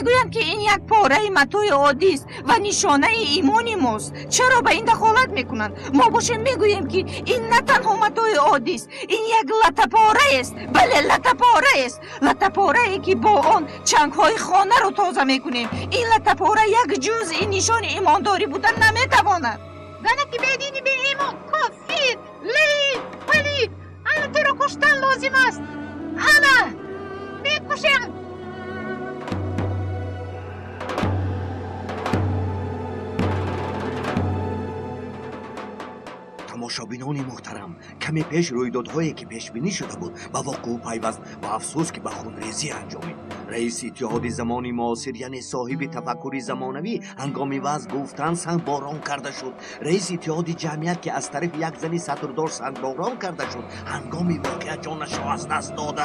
میگویند که این یک پاره متاع عادی است و نشانه ایمان ماست. چرا به این دخالت میکنند؟ ما باشیم میگوییم که این نه تنها متاع عادی است، این یک لطه‌پاره است. بله، لطه‌پاره است. لطه‌پاره ای که با آن چنگ های خانه رو تازه میکنیم. این لطه‌پاره یک جز این نشان ایمانداری بودن نمیتواند. زنه که بدینی به ایمان کافر لعین پلید، انا تو رو کشتن لازم است. انا میکشم. تماشابینان محترم، کمی پیش رویدادهایی که پیش بینی شده بود به وقوع پیوست و افسوس که به خونریزی انجامید. رئیس اتحاد زمان معاصر یعنی صاحب تفکر زمانوی هنگامی وضع گفتن سنگ باران کرده شد. رئیس اتحاد جمعیت که از طرف یک زنی سطردار سنگ باران کرده شد هنگامی واقعا جانش را از دست داده.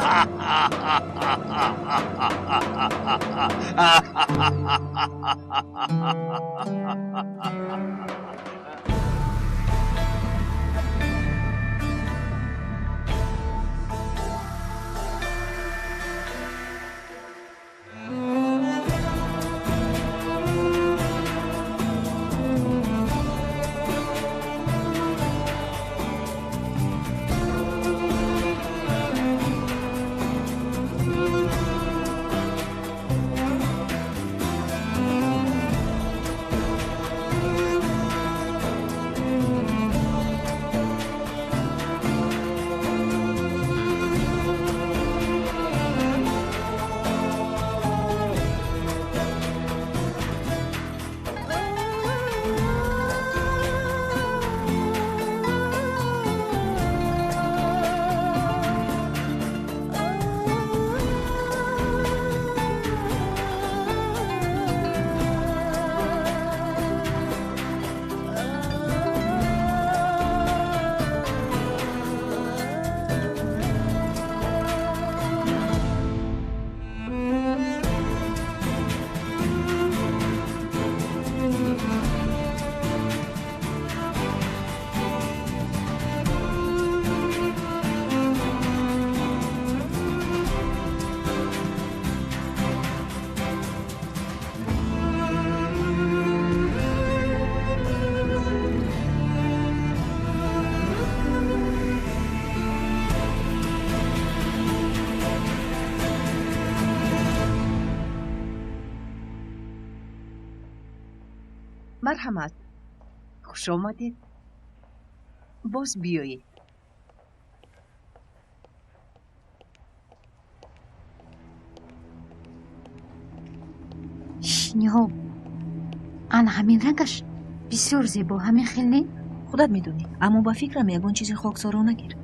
مرحمت، خوش آمدید. باز بیایید. شنیها آن همین رنگش بسیار زیبا، همین خیلی نه؟ خودت میدونی، اما با فکرم یگان چیزی خاکسارو نگیر.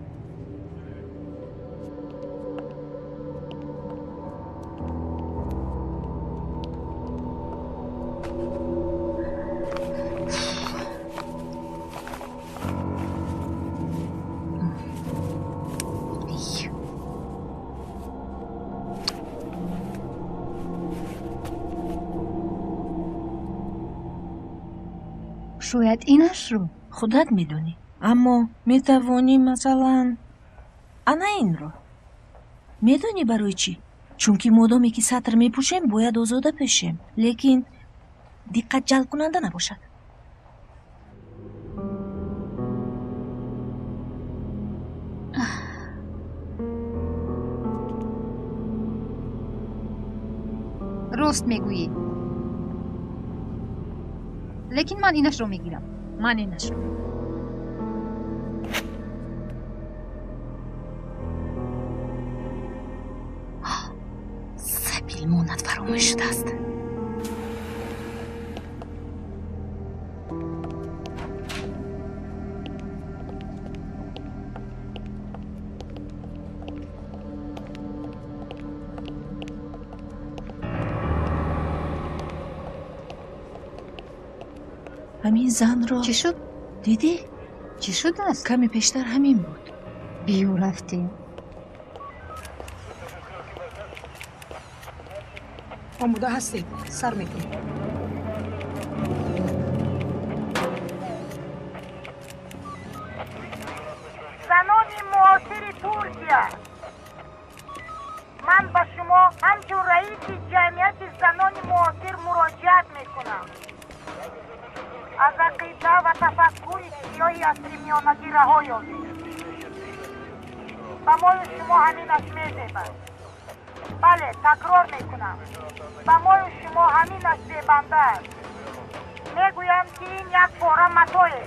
شاید اینش رو خودت میدونی، اما میتوانی مثلا انا این رو میدونی برای چی؟ چون که مادامی که سطر میپوشیم باید آزاده بشیم، لیکن دقت جلب کننده نباشد. راست میگویی، لیکن من اینش رو میگیرم. من اینش رو سبیل مونت فراموش شده است. همین زن رو چی شد؟ دیدی؟ چی شد است؟ کمی پیشتر همین بود. بیو رفتیم. آموده هستید، سر میکنید. زنان معاصر ترکیه، من به شما همچون رئیس جمعیت زنان معاصر مراجعت میکنم. از عقیده و تفکر سیاه عصر میانگی رها یابید. و ما شما همینش میزیبند. بله تکرار میکنم. و ما شما همینش زیبنده است. میگویم که این یک پاره متاعه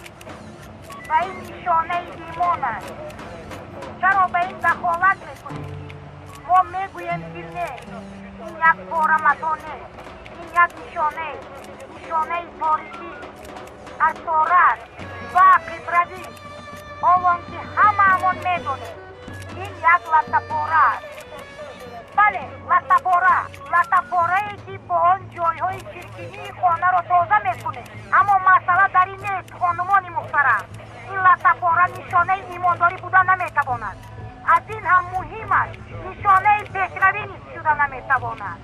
و این نشانه ایمان است. چرا به این دخالت میکنید؟ ما میگویم که نه، این یک پاره متا نیست. این یک نشانه تاریخی اسارت و قدرتی. آوان که همه همون میدونید این یک لطه‌پاره است. بله لطه‌پاره ای که با آن جایهای چرکینی خانه را تازه میکنه. اما مسئله در این نیست خانمان محترم، این لطه‌پاره نشانه ایمانداری بودن نمیتواند. از این هم مهم است نشانه پیشروی نیست شده نمیتواند.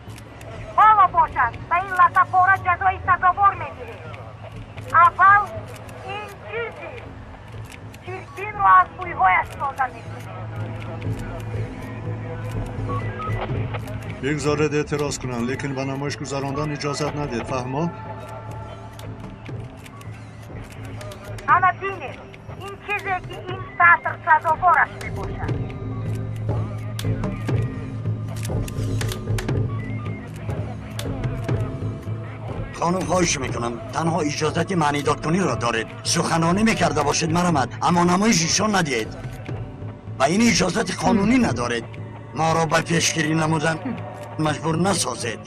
حالا باشد به این لطه‌پاره جزای سزاوار میگیرید. اول این چرکین را از بویهایش تازه میکنید. بگذارید اعتراض کنن، لیکن به نمایش گذراندن اجازت ندید. فهمو؟ انا بینید این چیزی که این سطر سزاوارش میباشد. خانم خواهش میکنم تنها اجازت معنی داد کنی را دارید. سخنرانی میکرده باشید مرمت، اما نمایش ایشان ندید و این اجازت قانونی ندارید. ما را به پیشگیری نمودن مجبور نسازید.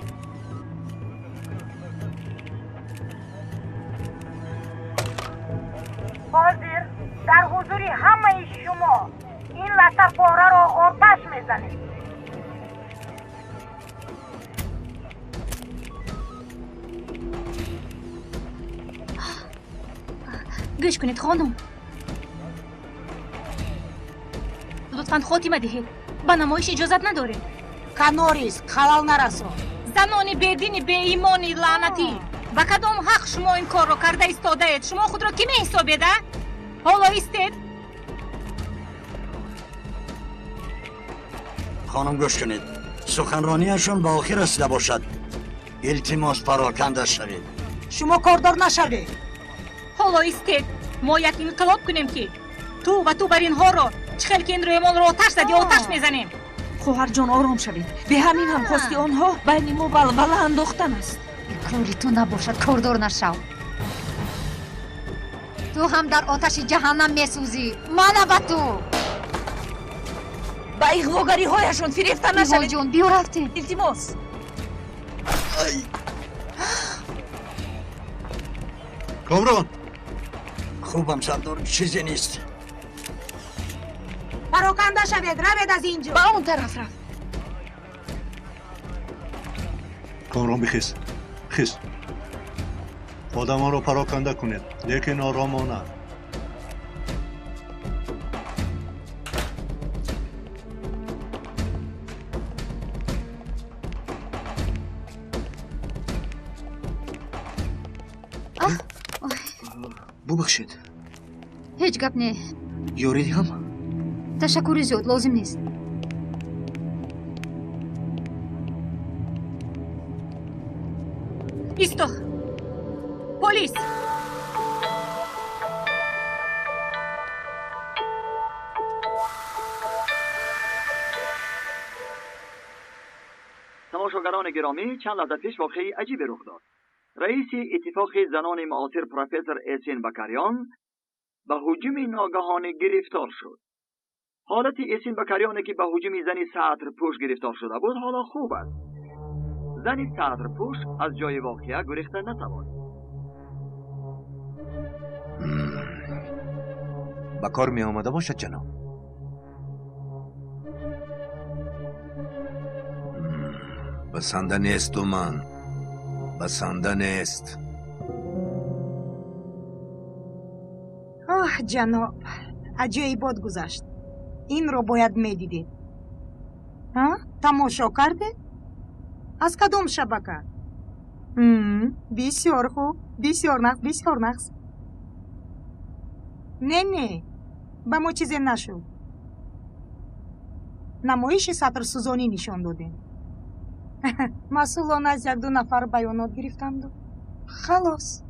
حاضر در حضور همه شما این لطه‌پاره را آتش میزنید. گوش کنید خانم، لطفاً خاتمه دهید. به نمایش اجازت ندارید. کناریس خلال نرسون. زنان بدینی به ایمانی لعنتی، با کدام حق شما این کار رو کرده ایستاده اید؟ شما خود را کی میحسابید؟ حالا ایستید. خانم گوش کنید، سخنرانیشون به آخر رسیده باشد. التماس پراکنده شوید. شما کاردار نشوید. حالا ایستید. ما یک انقلاب کنیم که تو بر اینها رو چخل که این روی مال رو آتش زدی آتش میزنیم. خواهر جان آرام شوید. به همین هم خواستی آنها بین ما بلبله انداختن است. کاری تو نباشد کاردار نشو. تو هم در آتش جهنم میسوزی. من به تو با اغواگری هایشون فریفته ایوا نشوید. جان بیا رفتیم. التماس. کامران خوبم سردار، چیزی نیست. پراکنده شوید. روید از اینجا. با اون طرف رفت. کامران بخیز. خیز. آدمان رو پراکنده کنید، لیکن آرامانه. ببخشید. هیچ گپ نه. یوریدی هم؟ تشکر زیاد لازم نیست. ایستو. پلیس. تماشاگران گرامی، چند لحظه پیش واقعی عجیبی رخ داد. رئیس اتفاق زنان معاصر پروفسور اسین بکریان به هجوم ناگهانی گرفتار شد. حالت اسین بکریانی که به هجوم زنی سطر پوش گرفتار شده بود حالا خوب است. زنی سطر پوش از جای واقعه گریخته نتواند. به کار می آمده باشد جناب. بسنده نیست من. بسنده نیست. جناب عجایبات گذشت. این رو باید میدیدید. تماشا کرده؟ از کدام شبکه؟ بسیار خوب. بسیار نقص. نه به ما چیزی نشد. نمایش سطر سوزانی نشان دادیم. масъулона аз як ду нафар баёнот гирифтамду. халос.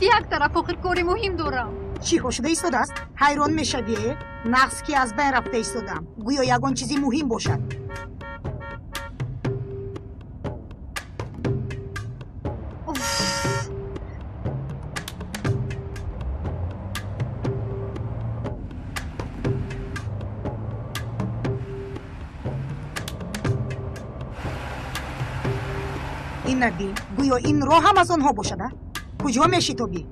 як тараф охир кори муҳим дорам. чӣ ҳошуда истодааст? ҳайрон мешавие? нағз ки аз байн рафта истодам. гӯё ягон чизи муҳим бошад. ин набин гӯё ин роҳ ҳам аз онҳо бошада? куҷо мешитобӣ?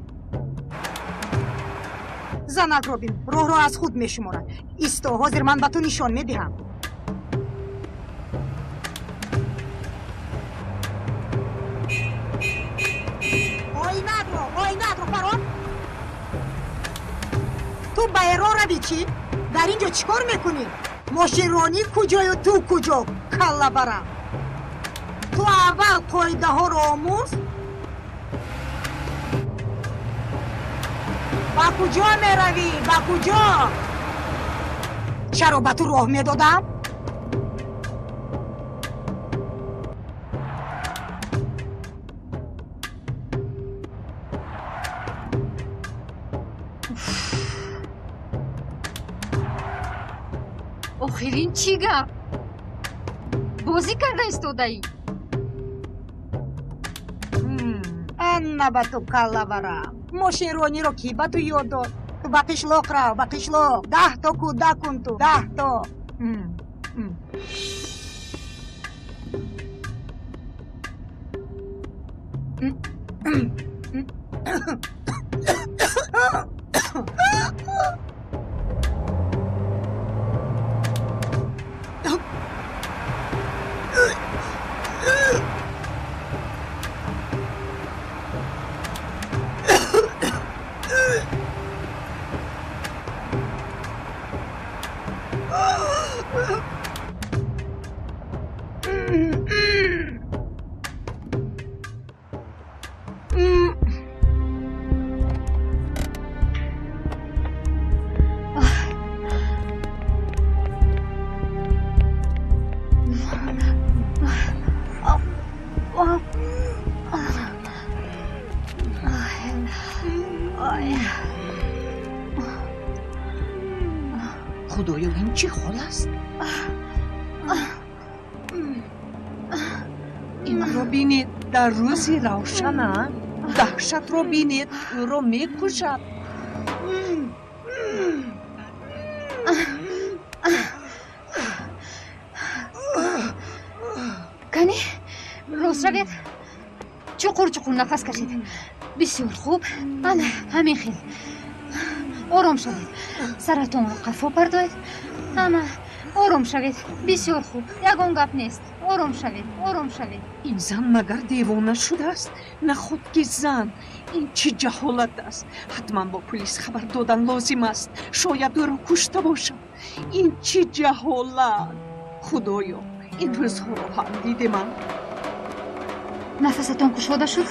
занак робин роҳро аз худ мешуморад. исто, ҳозир ман ба ту нишон медиҳам. оинатро фарод. ту ба эро равӣ чӣ? дар ин ҷо чӣ кор мекунӣ? мошинронӣ куҷою ту куҷо? калла барам. ту аввал қоидаҳоро омӯз. ба куҷо меравӣ? ба куҷо? чаро ба ту роҳ медодам? охир ин чӣ гап? бозӣ карда истодаӣ? анна ба ту калла барам. мошинрониро ки ба ту ёд дод? ту ба қишлоқ рав, ба қишлоқ. 10 то кӯдак кун ту, 10 то. худоё ин чӣ хол аст? инро бинед дар рӯзи равшана даҳшатро бинед ӯро мекушад. канӣ рост равед. чуқур нафас кашед. бисёр хуб. ана ҳамин хел. ором шавед. саратонро қафо пардоед. ана ором шавед. бисёр хуб. ягон гап нест. ором шавед. ин зан магар девона шудааст? нахотки зан. ин чӣ ҷаҳолат аст? ҳатман бо пулис хабар додан лозим аст. шояд ӯро кушта бошад. ин чӣ ҷаҳолат? худоё ин рӯзҳоро ҳам дидемам. нафасатон кушода шуд?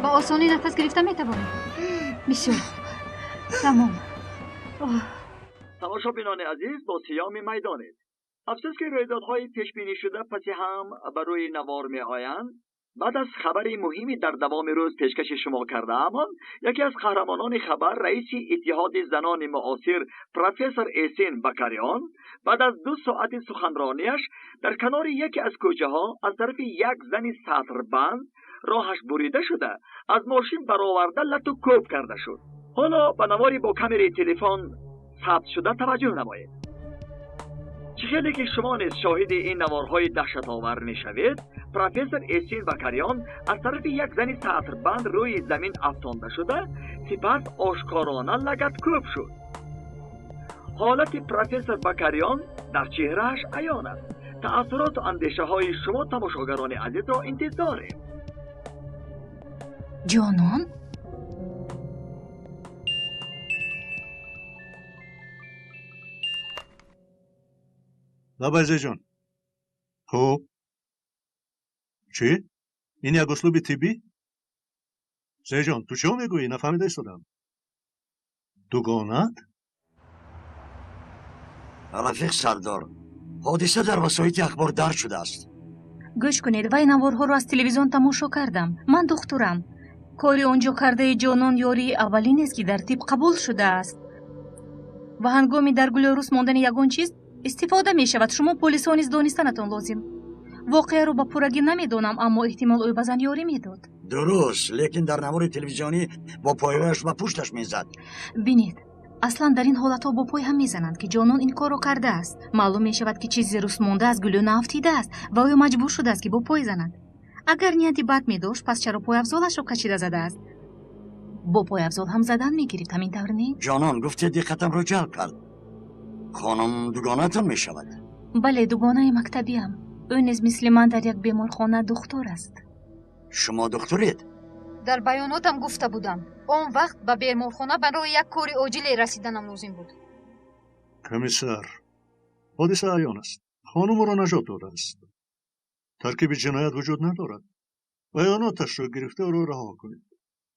ба осонӣ нафас гирифта метавонед? бисёр хуб. тамом. тамошобинони азиз, бо сиёми майдонед. афсӯс ки рӯйдодҳои пешбинишуда паси ҳам ба рӯи навор меоянд. баъд аз хабари муҳими дар давоми рӯз пешкаши шумо кардаамон, яке аз қаҳрамонони хабар, раиси иттиҳоди занони муосир профессор Эсен Бакарён, баъд аз 2 соати суханронияш дар канори яке аз кӯчаҳо аз тарафи як зани сатрбанд роҳаш бурида шуда, аз мошин бароварда лату кӯб карда шуд. ҳоло ба навори бо камери телефон сабт шуда таваҷҷӯҳ намоед. чӣ хеле ки шумо низ шоҳиди ин наворҳои даҳшатовар мешавед, профессор Эсен Бакарён аз тарафи як зани сатрбанд рӯи замин афтонда шуда, сипас ошкорона лагаткӯб шуд. ҳолати профессор Бакарён дар чеҳрааш аён аст. таассуроту андешаҳои шумо тамошогарони азизро интизорем. ҷонон? лабайзаҷон. хуб. чӣ? ин як услуби тиббӣ? зеҷон, ту чё мегӯӣ? нафаҳмида истодам. дугонат? рафиқ сардор, ҳодиса дар васоити ахбор дард шудааст. гӯш кунед, вай наворҳоро аз телевизион тамошо кардам. ман духтурам. кори онҷо кардаи ҷонон ёрии аввалинест ки дар тиб қабул шудааст. ва ҳангоми дар гулёрус мондани ягон чиз истифода мешавад. шумо полисҳо низ донистанатон лозим. воқеаро ба пуррагӣ намедонам, аммо эҳтимол ӯ баъзан ёрӣ медод. дуруст, лекин дар навори телевизионӣ бо пояш ва пушташ мезад. бинед, аслан дар ин ҳолатҳо бо пой ҳам мезананд ки ҷонон ин корро кардааст. маълум мешавад ки чизи русмонда аз гулӯ нафтидааст ва ӯ маҷбур шудааст ки бо пой занад. агар нияти бад медошт, пас чаро пойафзолашро кашида задааст? бо пойафзол ҳам задан мегирифт, ҳамин тавр не? ҷонон, гуфте диққатамро ҷалб кард. хонум дугонатон мешавад? бале, дугонаи мактабиам. ӯ низ мисли ман дар як беморхона духтур аст. шумо духтуред? дар баёнотам гуфта будам, он вақт ба беморхона барои як кори оҷиле расиданам лозим буд. комиссар, ҳодиса аён аст. хонумро наҷот додааст. таркиби ҷиноят вуҷуд надорад. баёноташро гирифта ӯро раҳо кунед.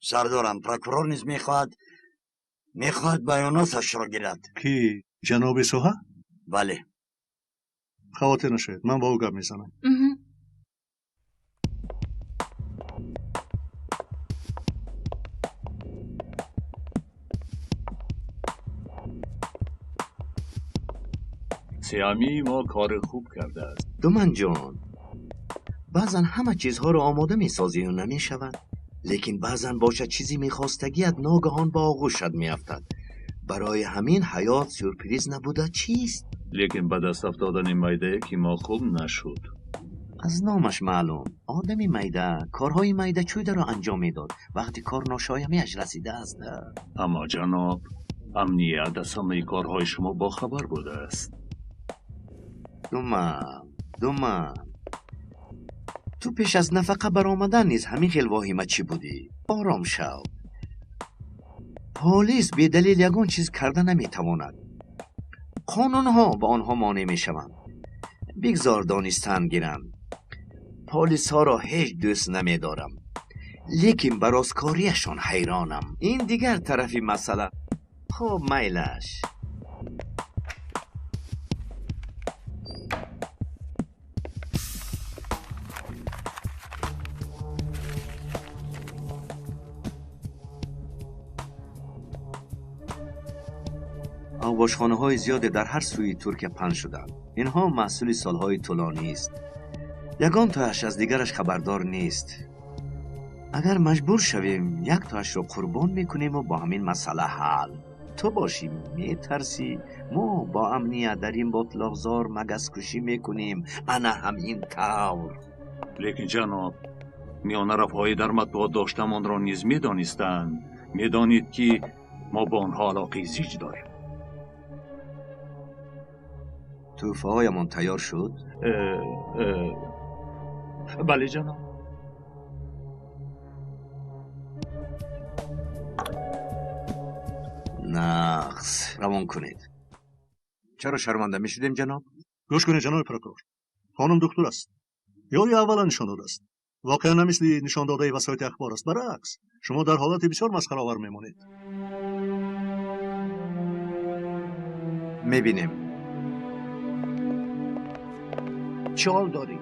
сардорам, прокурор низ мехоҳад баёноташро гирад. ки ҷаноби суҳа? бале. хавотир нашавед, ман ба ӯ гап мезанам. سیامی ما کار خوب کرده است. دومن جان، баъзан ҳама чизҳоро омода месозӣ ӯ намешавад, лекин баъзан бошад чизи мехостагиат ногаҳон ба оғӯшат меафтад. барои ҳамин ҳаёт сюрприз набуда чист? لیکن به دست افتادن میده که ما خوب نشد. аз номаш маълум, одами майда корҳои майдачӯйдаро анҷом медод вақти кор ношоямиаш расидааст. اما جناب، امنیت از همه کارهای شما با خبر بوده است. думам, ту пеш аз нафақа баромадан низ ҳамин хел воҳима чӣ будӣ? ором шав. полис бедалил ягон чиз карда наметавонад. қонунҳо ба онҳо монеъ мешаванд. бигзор донистан гиранд. полисҳоро ҳеҷ дӯст намедорам, лекин ба росткорияшон ҳайронам. ин дигар тарафи масъала. хуб, майлаш. آواشخانه‌های زیاد در هر سوی ترکیه پهن شدند. اینها محصول سالهای طولانی است. یگان تایش از دیگرش خبردار نیست. اگر مجبور شویم یک تایش را قربان میکنیم و با همین مسئله حل. تو باشی میترسی ما با امنیت در این باطلاقزار مگس کشی میکنیم. انا همین طور. لیکن جناب، میان رفاهای در مطبوعات داشتمان را نیز میدانستند. میدانید که ما با آنها علاقه زیج داریم. توفه هایمان تیار شد؟ بله جناب. نقص روان کنید. چرا شرمنده می شدیم جناب؟ گوش کنید جناب پروکورور. خانم دکتر است. یاری اولا نشان داده است. واقعا نمیسلی نشان داده وسایت اخبار است. برعکس شما در حالت بسیار مسخره آور میمونید. میبینیم. چه حال داری؟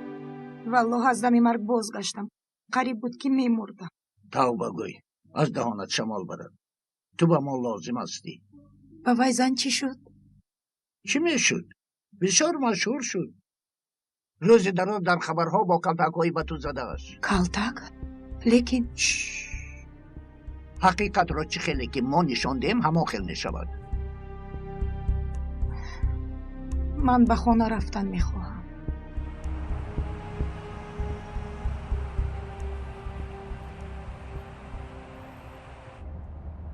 والله از دم مرگ بازگشتم. قریب بود که میمردم. توبه گوی. از دهانت شمال برد. تو به ما لازم هستی. با وی زن چی شد؟ چی میشد؟ بسیار مشهور شد. روز در خبرها با کلتک‌هایی به تو زده است. کلتک؟ لیکن حقیقت را چه خیلی که ما نشان دهیم همه خیل نشود. من به خانه رفتن میخواهم.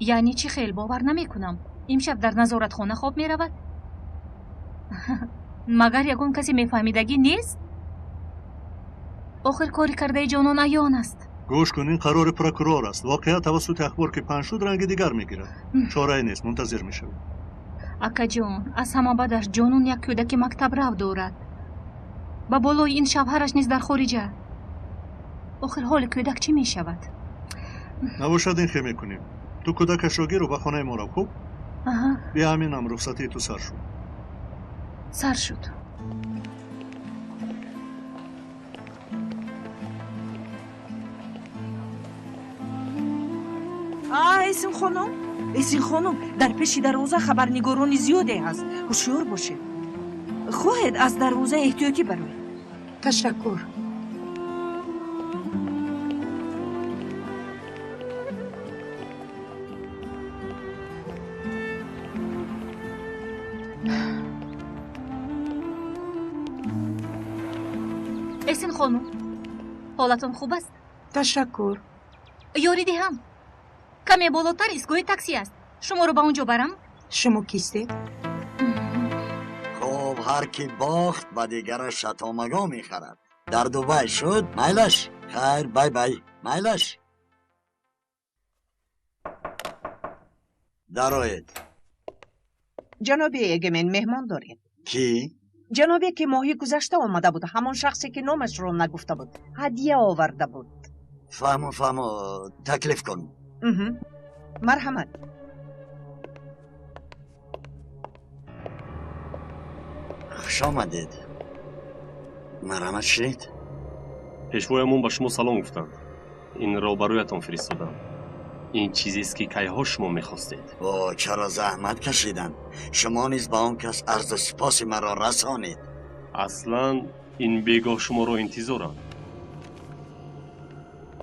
یعنی چی خیل باور نمی کنم. امشب در نظارتخانه خواب می رود؟ مگر یگون کسی میفهمیدگی نیست؟ آخر کاری کرده جانان عیان است. گوش کنین، قرار پروکورور است. واقعیت توسط اخبار که پنج شد رنگ دیگر میگیرد. چاره نیست، منتظر میشویم. اکا جان، از همه بدش جانون یک کودک مکتب رفت دارد. با بالای این شوهرش نیز در خارجه. آخر حال کودک چی میشود؟ نباشد این خیلی میکنیم. تو کودکش رو گیر و به خانه ما رو. خوب بیا همینم رخصتی تو سر شد. سر شد. اسین خانم در پیش دروازه خبرنگاران زیادی هست. هوشیار باشه. خواهد از دروازه احتیاطی بروید. تشکر. اسین خانم حالتون خوب است؟ تشکر. یاری دهم. کمی بالاتر ایستگاه تاکسی است. شما رو به اونجا برم؟ شما کیستید؟ خب هر کی باخت با دیگرش شتامگاه میخرد. در دوبای شد میلش. خیر بای بای میلش. درآید. جنابی اگمن مهمان داریم. کی؟ جنابی که ماهی گذشته آمده بود، همان شخصی که نامش رو نگفته بود، هدیه آورده بود. فهمو تکلیف کن. مرحمت. خوش آمدید. مرحمت شدید. پیشوایمون به شما سلام گفتند. این را برایتان فرستادم. این چیزی است که کیها شما میخواستید. او چرا زحمت کشیدند. شما نیز با آن کس عرض سپاس مرا رسانید. اصلا این بیگاه شما را انتظارم.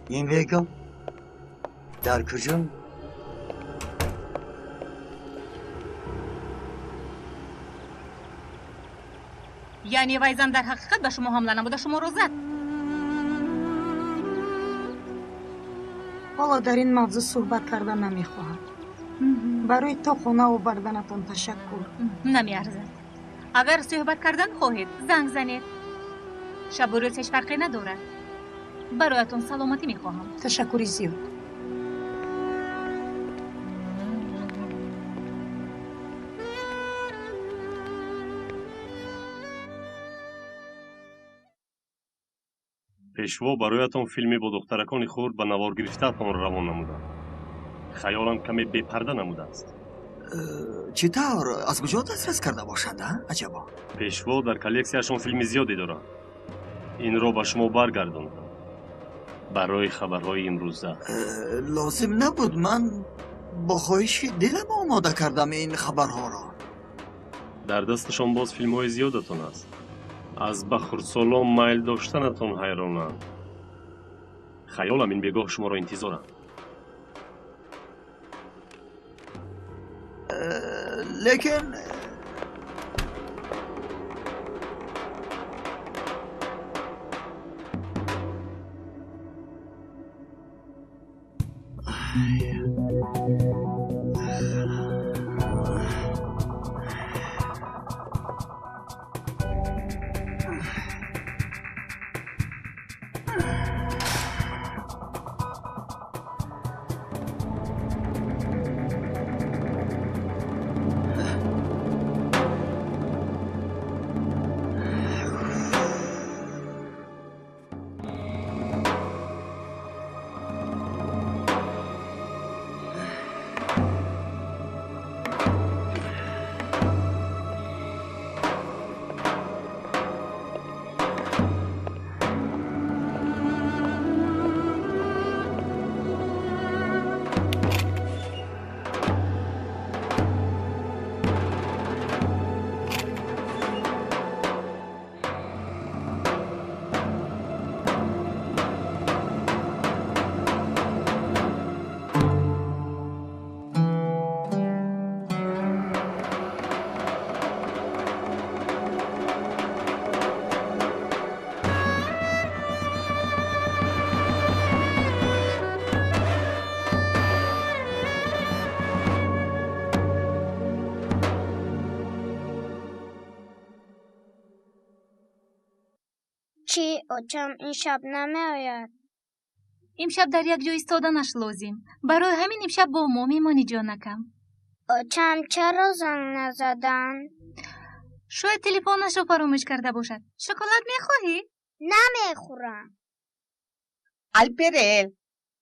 این بیگاه؟ در کجا؟ یعنی ویزن در حقیقت به شما حمله نموده شما رو زد؟ حالا در این موضوع صحبت کردن نمیخواهم. برای تا خانه آوردنتان تشکر. نمیارزد. اگر صحبت کردن خواهید زنگ زنید. شب و روز هیچ فرقی ندارد. برایتون سلامتی میخواهم. تشکری زیاد. پیشوا برایتان فیلمی با دخترکان خورد به نوار گرفته‌تان روان نمودند. خیالم کمی بپرده نموده است. چطور؟ از کجا دسترس کرده باشند؟ عجبا. پیشوا در کلکسیشان فیلم زیادی دارند. این را به شما برگرداندم برای خبرهای امروزه. لازم نبود. من با خواهش دلم آماده کردم این خبرها را. در دستشان باز فیلم‌های زیادتان است. از به خردسالان میل داشتنتان حیرانم. خیالم این بیگاه شما را انتظارم. لیکن چی؟ اوچم این شب نمی آید. امشب در یک جا ایستادنش لازم. برای همین امشب با ما میمانی جانکم. اوچم چرا زنگ نزدن؟ شاید تلفنش رو فراموش کرده باشد. شکلات میخواهی؟ نمیخورم. الپرل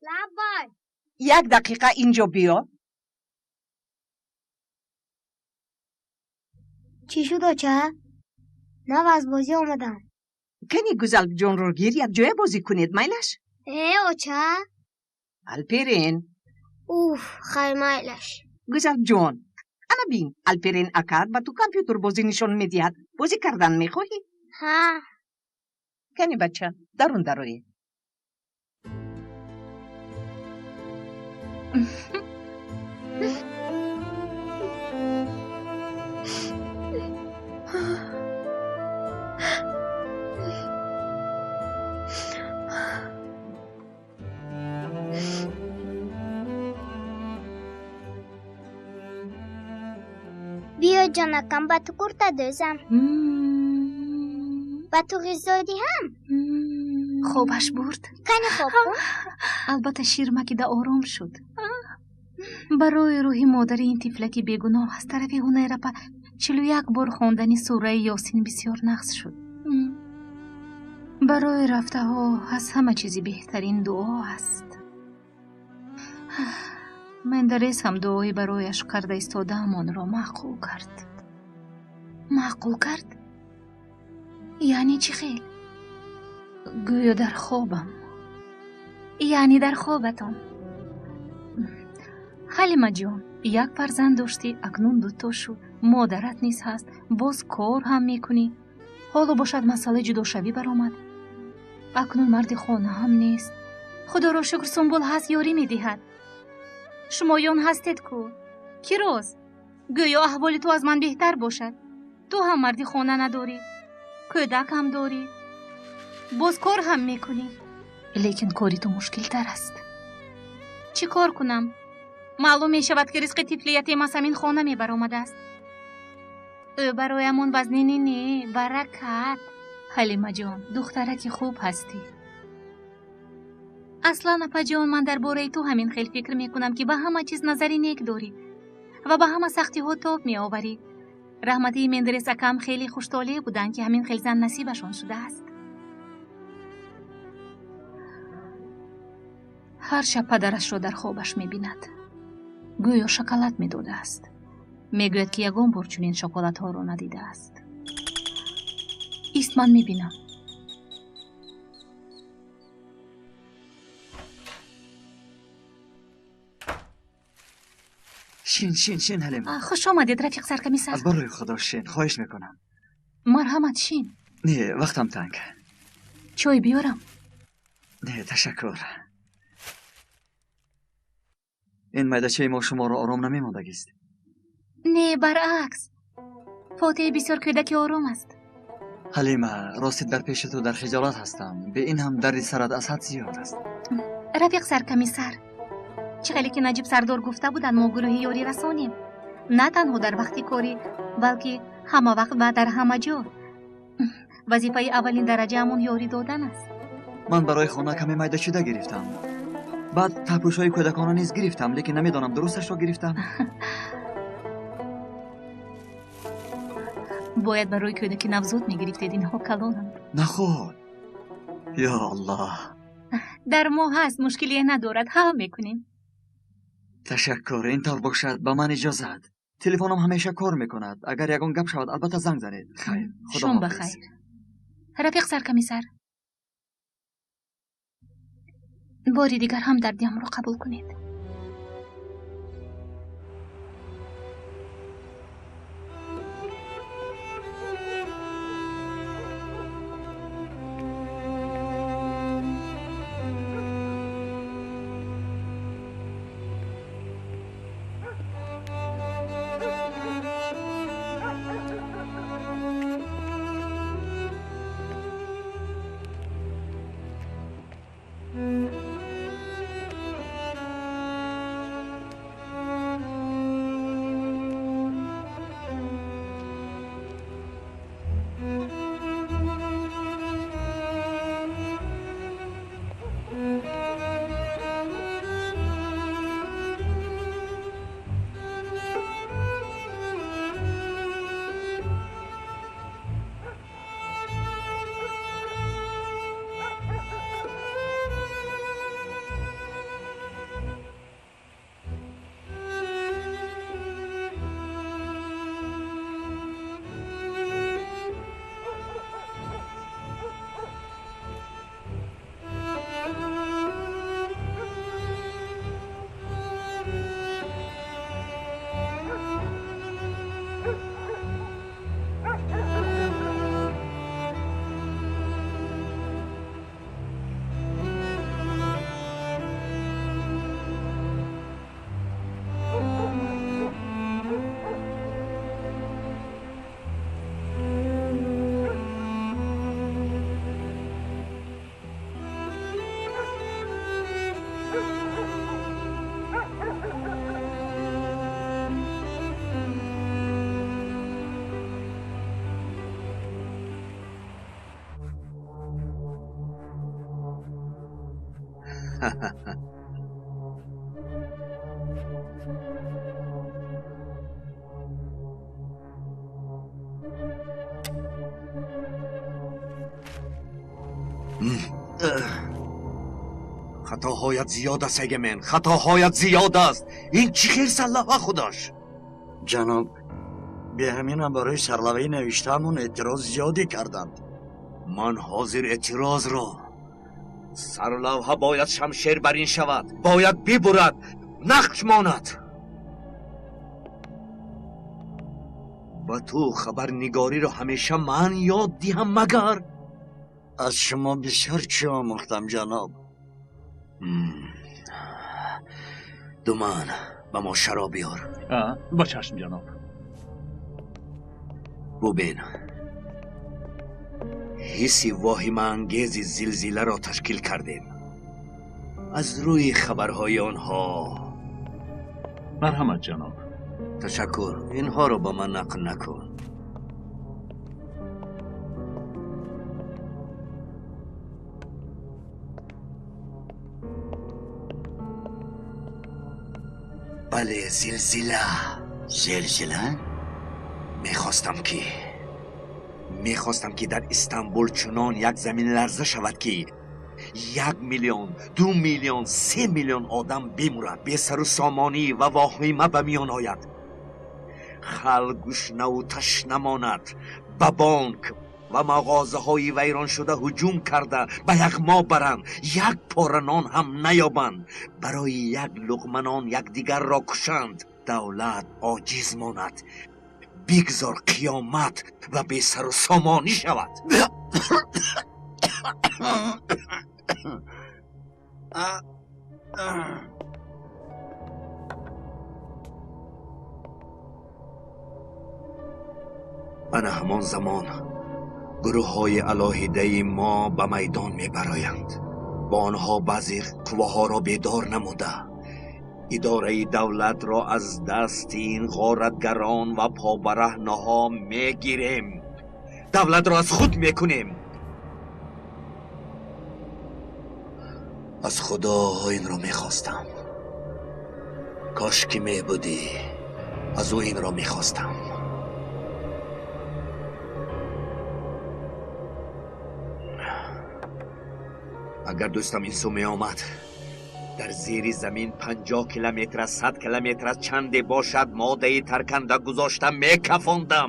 لبای 1 دقیقه اینجا بیا. چی شد آچه؟ نه از بازی آمدم. کنی گزل جان رو گیر یک جای بازی کنید میلش؟ آچه؟ الپرین اوف خیلی میلش. گزل جان انا بین الپرین اکاد با تو کامپیوتر بازی نشون میدید. بازی کردن میخواهی؟ ها. کنی بچه درون دروی. بیا جانکم با تو کرتا دوزم. با تو غذایی هم. خوبش برد. کنی خوب بود؟ البته شیرمکیده آرام شد. برای روحی مادر این طفلکی بیگناه از طرف هنیرپا 41 بار خواندن سوره یاسین بسیار نقص شد. برای رفته ها از همه چیزی بهترین دعا است. مندرس هم دعایی برایش کرده ایستاده امان را معقول کرد. معقول کرد؟ یعنی چی خیل؟ گویا در خوابم. یعنی در خوابتان. حلیمه جان یک فرزند داشتی اکنون 2 شد. مادرت نیز هست باز کار هم میکنی. حالا باشد مسئله جدا شوی برآمد. اکنون مرد خانه هم نیست. خدا را شکر سنبول هست یاری میدهد. شمایان هستید کو؟ کی روز؟ گویا احوال تو از من بهتر باشد. تو هم مردی خانه نداری. کودک هم داری. باز کار هم میکنی. لیکن کاری تو مشکل تر است. چی کار کنم؟ معلوم می شود که رزق طفلیتی ما همین خانه می برآمده است. برایمان وزنی نه برکت. حلیمه جان دخترک خوب هستی. اصلا اپا جان من درباره تو همین خیلی فکر میکنم که به همه چیز نظری نیک داری و به همه سختی ها تاب می آوری. رحمتی مندرس اکم خیلی خوشحالی بودن که همین خیلی زن نصیبشان شده است. هر شب پدرش را در خوابش می بیند. گویا شکلات می داده است. می گوید که یگان بار چنین شکلات ها را ندیده است. ایست من می بینم. شین حلیمه. خوش آمدید رفیق سرکمیسر. از برای خدا شین خواهش میکنم. مرحمت شین. نه وقتم تنگ. چای بیارم؟ نه تشکر. این میدچه ما شما را آرام نمیماندگی است. نه برعکس. فاتح بسیار کودک آرام است. حلیمه راستید در پیش تو در خجالت هستم. به این هم دردی سرت از حد زیاد است. رفیق سرکمیسر چقدر که نجیب سردار گفته بودن ما گروهی یاری رسانیم. نه تنها در وقتی کاری بلکه همه وقت و در همه جا. وظیفه اولین درجه همون یاری دادن است. من برای خانه کمی میده چیده گرفتم. بعد تپوش های کودکانه نیز گرفتم لیکن نمیدانم درستش را گرفتم. باید برای کودک نوزاد میگرفتید اینها کلانم. نخود یا الله. در ما هست مشکلی ندارد ها میکنیم. تشکر اینطور باشد به من اجازه. تلفنم همیشه کار میکند. اگر یگان گپ شود البته زنگ زنید. خیر خدا شما حافظ. بخیر. رفیق سرکمیسر باری دیگر هم دردیم را قبول کنید. خطاهایت زیاد است اگمن، خطاهایت زیاد است. این چی خیر سلوه خودش؟ جناب به همینم برای سرلوه نوشتهمون اعتراض زیادی کردند. من حاضر اعتراض را. سرلوه باید شمشیر بر این شود، باید ببرد، نقش ماند. با تو خبرنگاری رو همیشه من یاد دیم مگر؟ از شما بسیار چی آموختم جناب. دومان با ما شراب بیار. با چشم جناب. ببین، حسی واهمه انگیز زلزله را تشکیل کردیم. از روی خبرهای آنها. مرحمت جناب. تشکر. اینها رو با من نقل نکن. بله، زلزله. زلزله؟ میخواستم که در استانبول چنان یک زمین لرزه شود که 1 میلیون، 2 میلیون، 3 میلیون آدم بمیرد، بی سر و سامانی و واهمه به میان آید. خلق گشنه و تشنه ماند، به بانک و مغازه های ویران شده هجوم کرده به یغما برند، یک پاره نان هم نیابند، برای یک لقمه نان یکدیگر را کشند. دولت عاجز ماند، بگذار قیامت و بی سر و سامانی شود. من همان زمان گروه های علاهیده ما به میدان می برایند. با آنها بعضی قوه را بیدار نموده اداره دولت را از دست این غارتگران و پابرهنه ها می گیریم. دولت را از خود می کنیم. از خدا این را می خواستم. کاش که می بودی. از او این را می خواستم. اگر دوستم این سو می آمد، در زیر زمین 50 کیلومتر از 100 کیلومتر از چنده باشد ماده ترکنده گذاشتم می کفاندم.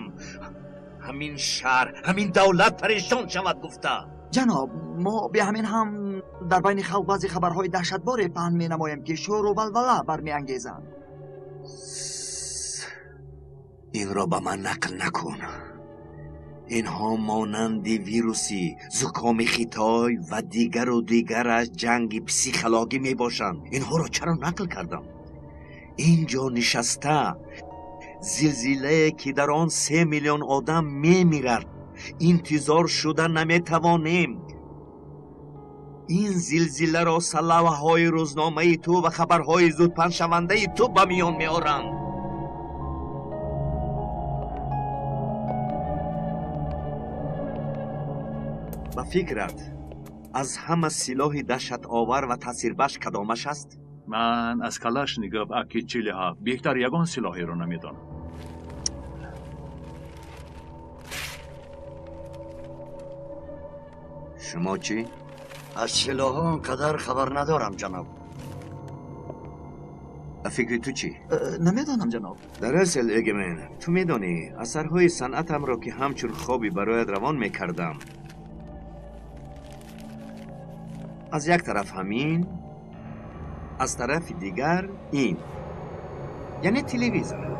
همین شهر، همین دولت پریشان شود گفته. جناب، ما به همین هم در بین خلق بعضی خبرهای دهشتبار پهن می نمایم که شور و ولوله برمی انگیزند. این را به من نقل نکن. اینها مانند ویروسی، زکام خیتای و دیگر از جنگ پسیخولوژی می باشند. اینها را چرا نقل کردم؟ اینجا نشسته زلزله که در آن 3 میلیون آدم می میرد انتظار شده نمی توانیم. این زلزله را سلوه های روزنامه تو و خبرهای زودپند شونده تو به میان می آرند. با فکرت از همه سلاح دهشت آور و تاثیربخش کدامش است؟ من از کلاشنیکوف AK-47 بهتر یگان سلاحی رو نمیدانم. شما چی؟ از سلاح آنقدر خبر ندارم جناب. فکر تو چی؟ نمیدانم جناب. در اصل اگمن، تو میدانی اثرهای صنعتم را که همچون خوابی برایت روان میکردم، از یک طرف همین، از طرف دیگر این، یعنی تلویزیون.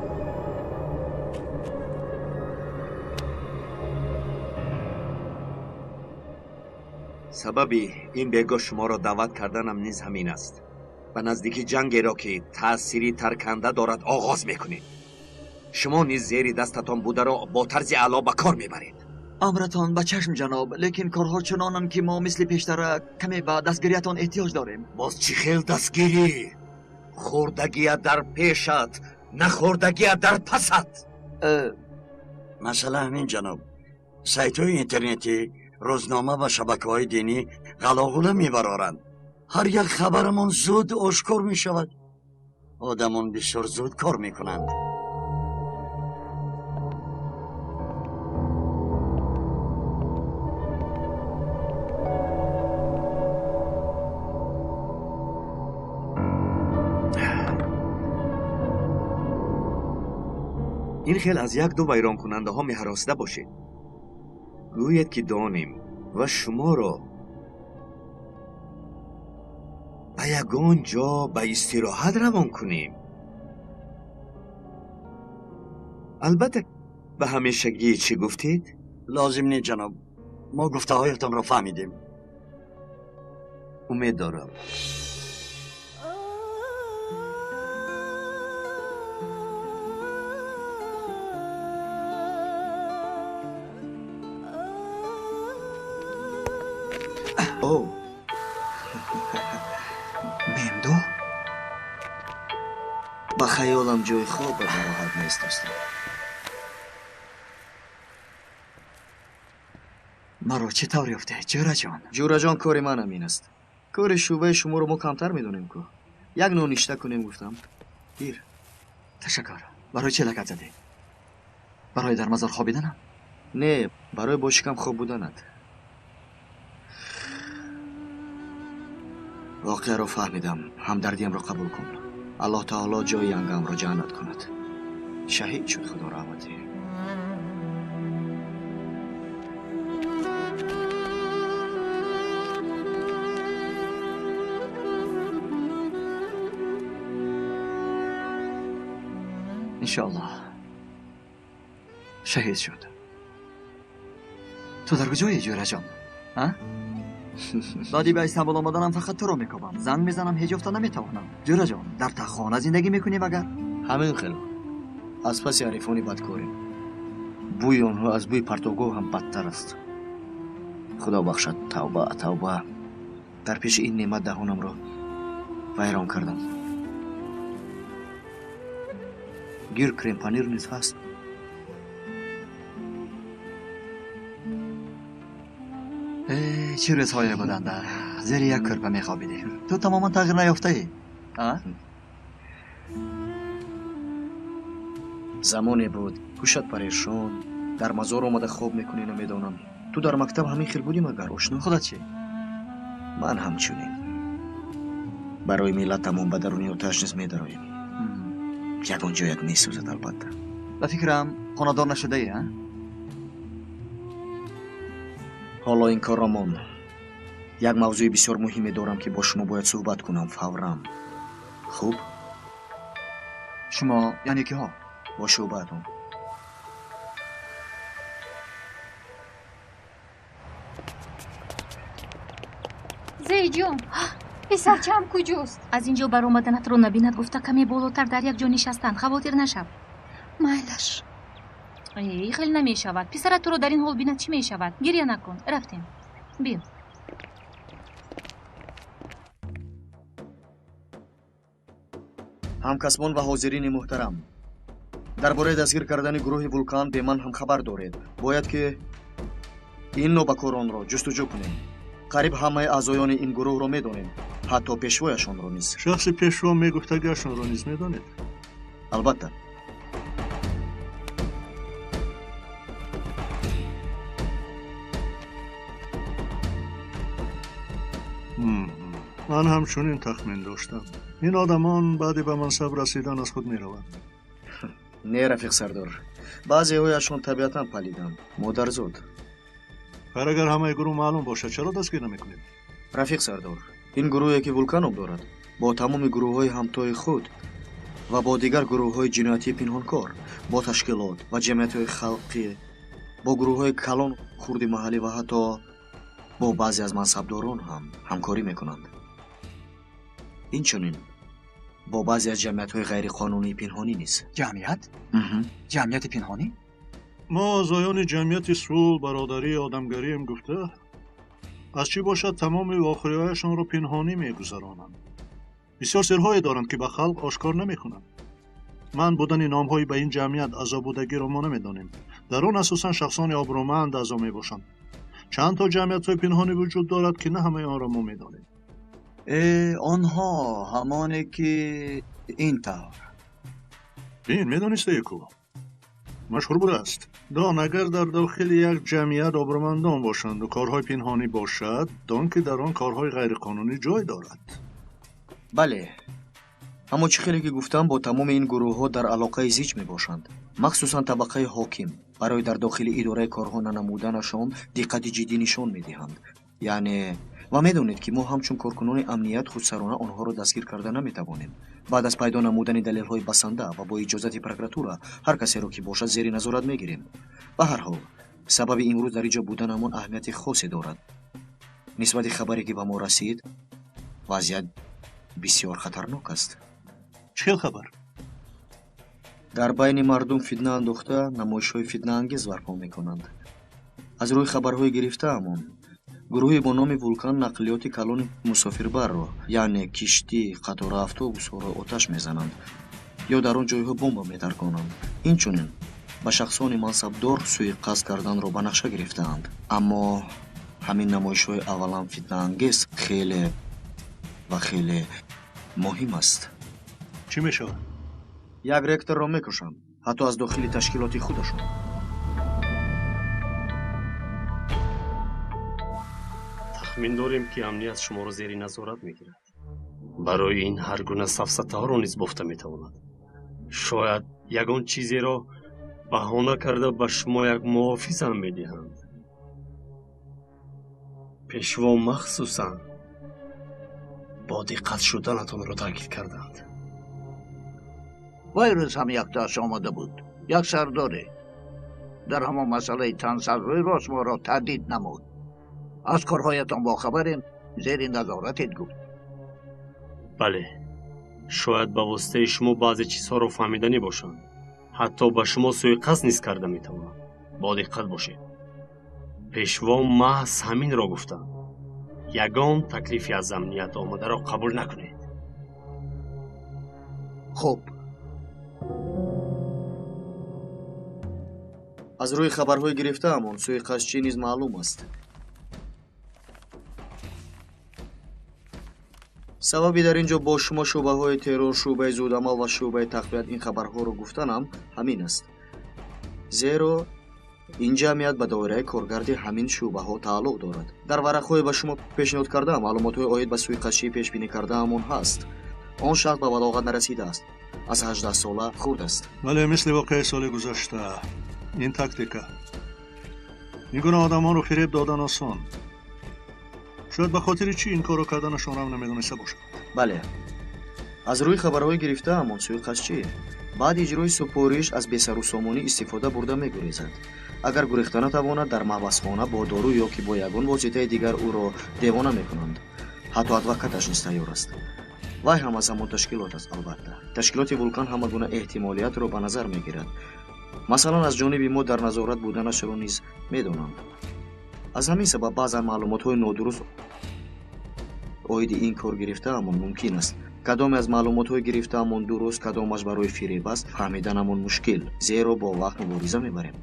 سبب این بیگاه شما را دعوت کردنم نیز همین است. به نزدیکی جنگی را که تأثیری ترکنده دارد آغاز میکنید. شما نیز زیر دستتان بوده را با طرز اعلی به کار میبرید. امرتان به چشم جناب، لیکن کارها چنانند که ما مثل پیشتر کمی به دستگیریتان احتیاج داریم. باز چی خیل دستگیری؟ خوردگی در پیشت، نخوردگی در پست. مثلا همین جناب، سایت های اینترنتی، روزنامه و شبکه های دینی غلاغله میبرارند. هر یک خبرمان زود آشکار می شود. آدمان بسیار زود کار می کنند. این خیل از یک دو ویران کننده ها می‌هراسته باشید. گوید که دانیم و شما را به یگان جا به استراحت روان کنیم. البته به همیشگی چی گفتید؟ لازم نیست جناب، ما گفته هایتان را فهمیدیم. امید دارم. او мендо ба хаёлам ҷои хоб ба роҳат меистостам. маро чӣ тавр ёфтед ҷӯраҷон? ҷӯраҷон, кори ман ҳамин аст. кори шӯъбаи шуморо мо камтар медонем ку. як ноништа кунем гуфтам. гир. ташаккур. барои чӣ лакат задед? барои дар мазор хобиданам? не, барои бо шикам хоб буданат. воқеаро фаҳмидам. ҳамдардиямро қабул кун. аллоҳ таоло ҷои янgamро ҷаннат кунад. шаҳид шуд, худо раҳмати. иншоаллоҳ шаҳид шуд. ту дар куҷои ҷӯраҷон? баъди ба Истанбул омаданам фақат туро мекобам. занг мезанам, ҳеҷ ёфта наметавонам. ҷӯраҷон, дар таххона зиндагӣ мекунем агар? ҳамин хел. аз паси арифони бадкорем. бӯи онҳо аз бӯи партовгоҳ ҳам бадтар аст. худо бахшад. тавба, тавба. дар пеши ин неъмат даҳонамро вайрон кардам. гир кремпанир низ ҳаст. чӣ рӯзҳое буданда зери як кӯрпа мехобидем. ту тамоман тағйир наёфтаӣ? замоне буд гӯшат парешон, дар мазор омада хоб мекунӣ намедонам. ту дар мактаб ҳамин хел будим агар ошно? худат чӣ? ман ҳамчунин. барои миллат тамом ба даруни оташ низ медароем. ягон ҷоят месӯзад албатта. ба фикрам хонадор нашудаӣ? ҳоло ин корро мон. як мавзӯи бисёр муҳиме дорам ки бо шумо бояд суҳбат кунам фаврам. хуб? шумо яъне киҳо? бо шӯъбаатон. зейҷон, писарчаам куҷост? аз ин ҷо баромаданатро набинад гуфта каме болотар дар як ҷо нишастанд. хавотир нашав. майлаш. хел намешавад. писарат туро дар ин ҳол бинад чӣ мешавад? гирья накун. рафтем. биё. ҳамкасбон ва ҳозирини муҳтарам, дар бораи дастгир кардани гурӯҳи вулкан бе ман ҳам хабар доред. бояд ки ин нобакоронро ҷустуҷӯ кунем. қариб ҳамаи аъзоёни ин гурӯҳро медонем, ҳатто пешвояшонро низ. шахси пешво мегуфтагиашонро низ медонед? албатта. ман ҳамчунин тахмин доштам. ин одамон баъди ба мансаб расидан аз худ мераванд. не рафиқ сардор, баъзеҳояшон табиатан палиданд, модарзод. хайр агар ҳамаи гурӯҳ маълум бошад, чаро дастгир намекунед? рафиқ сардор, ин гурӯҳе ки вулканоб дорад бо тамоми гурӯҳҳои ҳамтои худ ва бо дигар гурӯҳҳои ҷиноятии пинҳонкор, бо ташкилот ва ҷамъиятҳои халқӣ, бо гурӯҳҳои калон, хурди маҳаллӣ ва ҳатто бо баъзе аз мансабдорон ҳам ҳамкорӣ мекунанд. инчунин бо баъзе аз ҷамъиятҳои ғайриқонунии пинҳонӣ низ. ҷамъият? ҷамъияти пинҳонӣ? мо аъзоёни ҷамъияти сулҳ, бародарӣ, одамгарием гуфта, аз чӣ бошад тамоми вохӯриҳояшонро пинҳонӣ мегузаронанд. бисёр сирҳое доранд ки ба халқ ошкор намекунанд. ман будани номҳои ба ин ҷамъият аъзо будагиро мо намедонем. дар он асосан шахсони обрӯманд аъзо мебошанд. чанд то ҷамъиятҳои пинҳонӣ вуҷуд дорад ки на ҳамаи онро мо медонем. آنها همانه که این طور. این میدانسته کو مشهور بوده است. دان اگر در داخل یک جمعیت آبرومندان باشند و کارهای پنهانی باشد، دان که در آن کارهای غیرقانونی جای دارد. بله، اما چه خیلی که گفتم با تمام این گروه ها در علاقه زیج می باشند، مخصوصا طبقه حاکم برای در داخل اداره کارها ننمودنشان دقت جدی نشان می دهند. یعنی و میدونید که ما همچون کارکنان امنیت خودسرانه آنها را دستگیر کرده نمی توانیم. بعد از پیدا نمودن دلیل های بسنده و با اجازت پروکراتورا هر کسی را که باشد زیر نظارت می گیریم. به هر حال سبب امروز در اینجا بودنمان اهمیت خاصی دارد. نسبت خبری که به ما رسید، وضعیت بسیار خطرناک است. چه خبر؟ در بین مردم فتنه انداخته نمایش‌های فتنه انگیز برپا می‌کنند. از روی خبرهای گرفته‌مان گروهی با نام ولکان نقلیات کلان مسافربر را، یعنی کشتی، قطار اتوبوس‌ها را آتش می‌زنند یا در آن جایها بمب می‌ترکانند. اینچنین به شخصان منصبدار سوءقصد کردن را به نقشه گرفته‌اند. اما همین نمایش‌های اولا فتنه انگیز خیلی و خیلی مهم است. چی می‌شود؟ یک رکتور را می‌کشند، حتی از داخل تشکیلات خودشون. تخمین داریم که امنیت شما را زیر نظارت می‌گیرد. برای این هر گونه سفسطه‌ها را نیز گفته می‌تواند. شاید یگان چیزی را بهانه کرده به شما یک محافظ هم می‌دهند. پیشوا مخصوصاً با دقت شدنتان را تاکید کردند. ویروس هم یک داشت آمده بود. یک سرداره در همان مسئله تنسل روی راست ما را تردید نمود. از کارهایتان با خبریم، زیر نظارتت گفت. بله، شاید به واسطه شما بعضی چیزها را فهمیدنی باشند. حتی به شما سوءقصد نیز کرده میتوانند. با دقت باشید. پیشوا محض همین را گفتند. یگان تکلیفی از امنیت آمده را قبول نکنید. خوب. از روی خبرهای گرفته‌امان سوءقصدچی نیز معلوم است. سببی در اینجا با شما شعبه های ترور، شعبه زودعمل و شعبه تقویت این خبرها رو گفتنم همین است. زیرا این جمعیت به دایره کارگردی همین شعبه ها تعلق دارد. در ورقهای به شما پیشنهاد کرده معلومات های عاید به سوءقصدچی پیش بینی کرده همون هست. آن شخص به بلاغت نرسیده است. از 18 ساله خورد است. ولی مثل واقع سال گذشته این تاکتیکا این گونه آدمان رو فریب دادن آسان. شاید به خاطر چی این کارو کردنشون هم نمیدونسته باشه. بله، از روی خبرهای گرفته همون سوءقصدچی بعد اجرای سپارش از بسر و سامانی استفاده برده میگریزد. اگر گریخته نتواند در محبسخانه با دارو یا که با یگان واسطه دیگر او را دیوانه میکنند. حتی ادوکاتش نیز تیار است. وای هم از همون تشکیلات است. البته تشکیلات ولکان همه گونه احتمالیت را به نظر میگیرد. مثلا از جانب ما در نظارت بودنش را نیز میدانند. از همین سبب بعضا معلومات‌های نادرست عاید این کار گرفته همون ممکن است. کدام از معلومات‌های گرفته همون درست، کدامش برای فریب است، فهمیدن همون مشکل. زیرا با وقت مبارزه میبریم.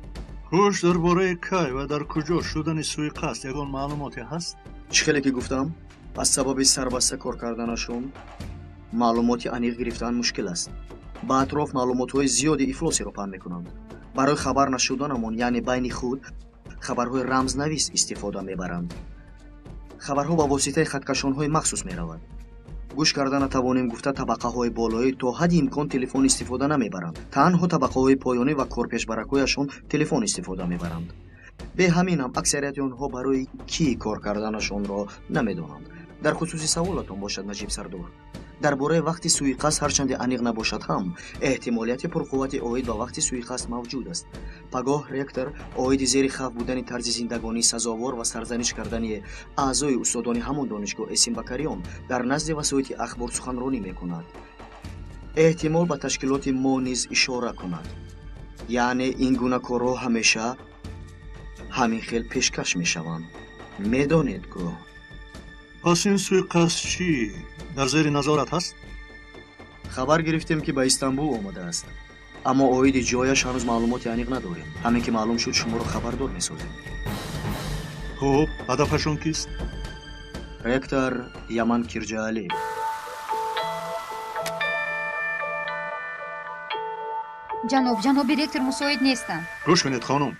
خوش درباره کی و در کجا شدن سوءقصد یگان معلوماتی هست؟ چه خیلی که گفتم، از سبب سربسته کار کردنشون معلوماتی عمیق گرفتن مشکل است. با اطراف معلومات‌های زیادی افلاسی را پهن میکنند. برای خبر نشدنمون یعنی بین خود خبرهای رمزنویس استفاده میبرند. خبرها با واسطه خطکشان‌های مخصوص میرود. گوش کردن توانیم گفته طبقه‌های بالایی تا حد امکان تلفن استفاده نمیبرند. تنها طبقه‌های پایانی و کارپیشبرک‌هایشان تلفن استفاده میبرند. به همین هم اکثریت آنها برای کی کار کردنشان را نمیدانند. در خصوص سوالتون باشد نجیب سردار. درباره وقتی سوءقصد هرچند عمیق نباشد هم احتمالیت پرقوت عاید به وقتی سوءقصد موجود است. پگاه رکتور عاید زیر خوف بودن طرز زندگانی سزاوار و سرزنش کردن اعضای استادان همون دانشگاه اسین بکریان در نزد وسایط اخبار سخنرانی میکند. احتمال به تشکیلات ما نیز اشاره کند. یعنی این گونه کارها همیشه همین خیل پیشکش میشوند. میدانید که پس این سوءقصدچی در زیر نظارت هست؟ خبر گرفتیم که به استانبول آمده است. اما عاید جایش هنوز معلوماتی عمیق نداریم. همین که معلوم شد شما را خبردار می‌سازیم. خب هدفشون کیست؟ ректор Яман Кирҷаалӣ. ҷаноби ректор мусоид нестанд. гӯш кунед хонум,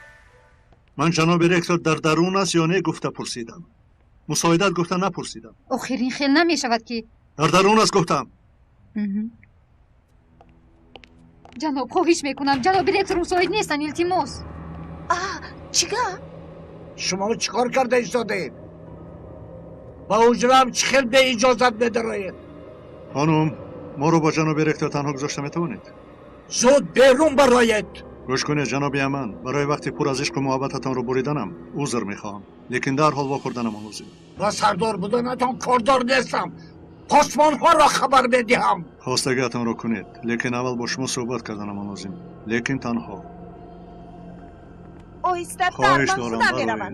ман ҷаноби ректор дар дарун аст ё не гуфта пурсидам. мусоидат гуфта напурсидам. охир ин хел намешавад ки дар дарун аст гуфтам. ҷаноб хоҳиш мекунам, ҷаноби ректор мусоид нестанд, илтимос. чӣ гап? шумо чӣ кор карда истодаед? ба ҳуҷрам чӣ хел беиҷозат медароед? хонум, моро бо ҷаноби ректор танҳо гузошта метавонед? зуд берун бароед. гӯш кунед ҷаноби Яман, барои вақти пур аз ишқу муҳаббататонро буриданам узр мехоҳам, лекин дарҳол вохӯрданам омӯзед. ба сардор буданатон кордор нестам. посмонҳоро хабар медиҳам. хостагиатонро кунед, лекин аввал бо шумо суҳбат карданам омӯзем, лекин танҳо. оҳистатар, خواهش ман دارم худам برای- меравам.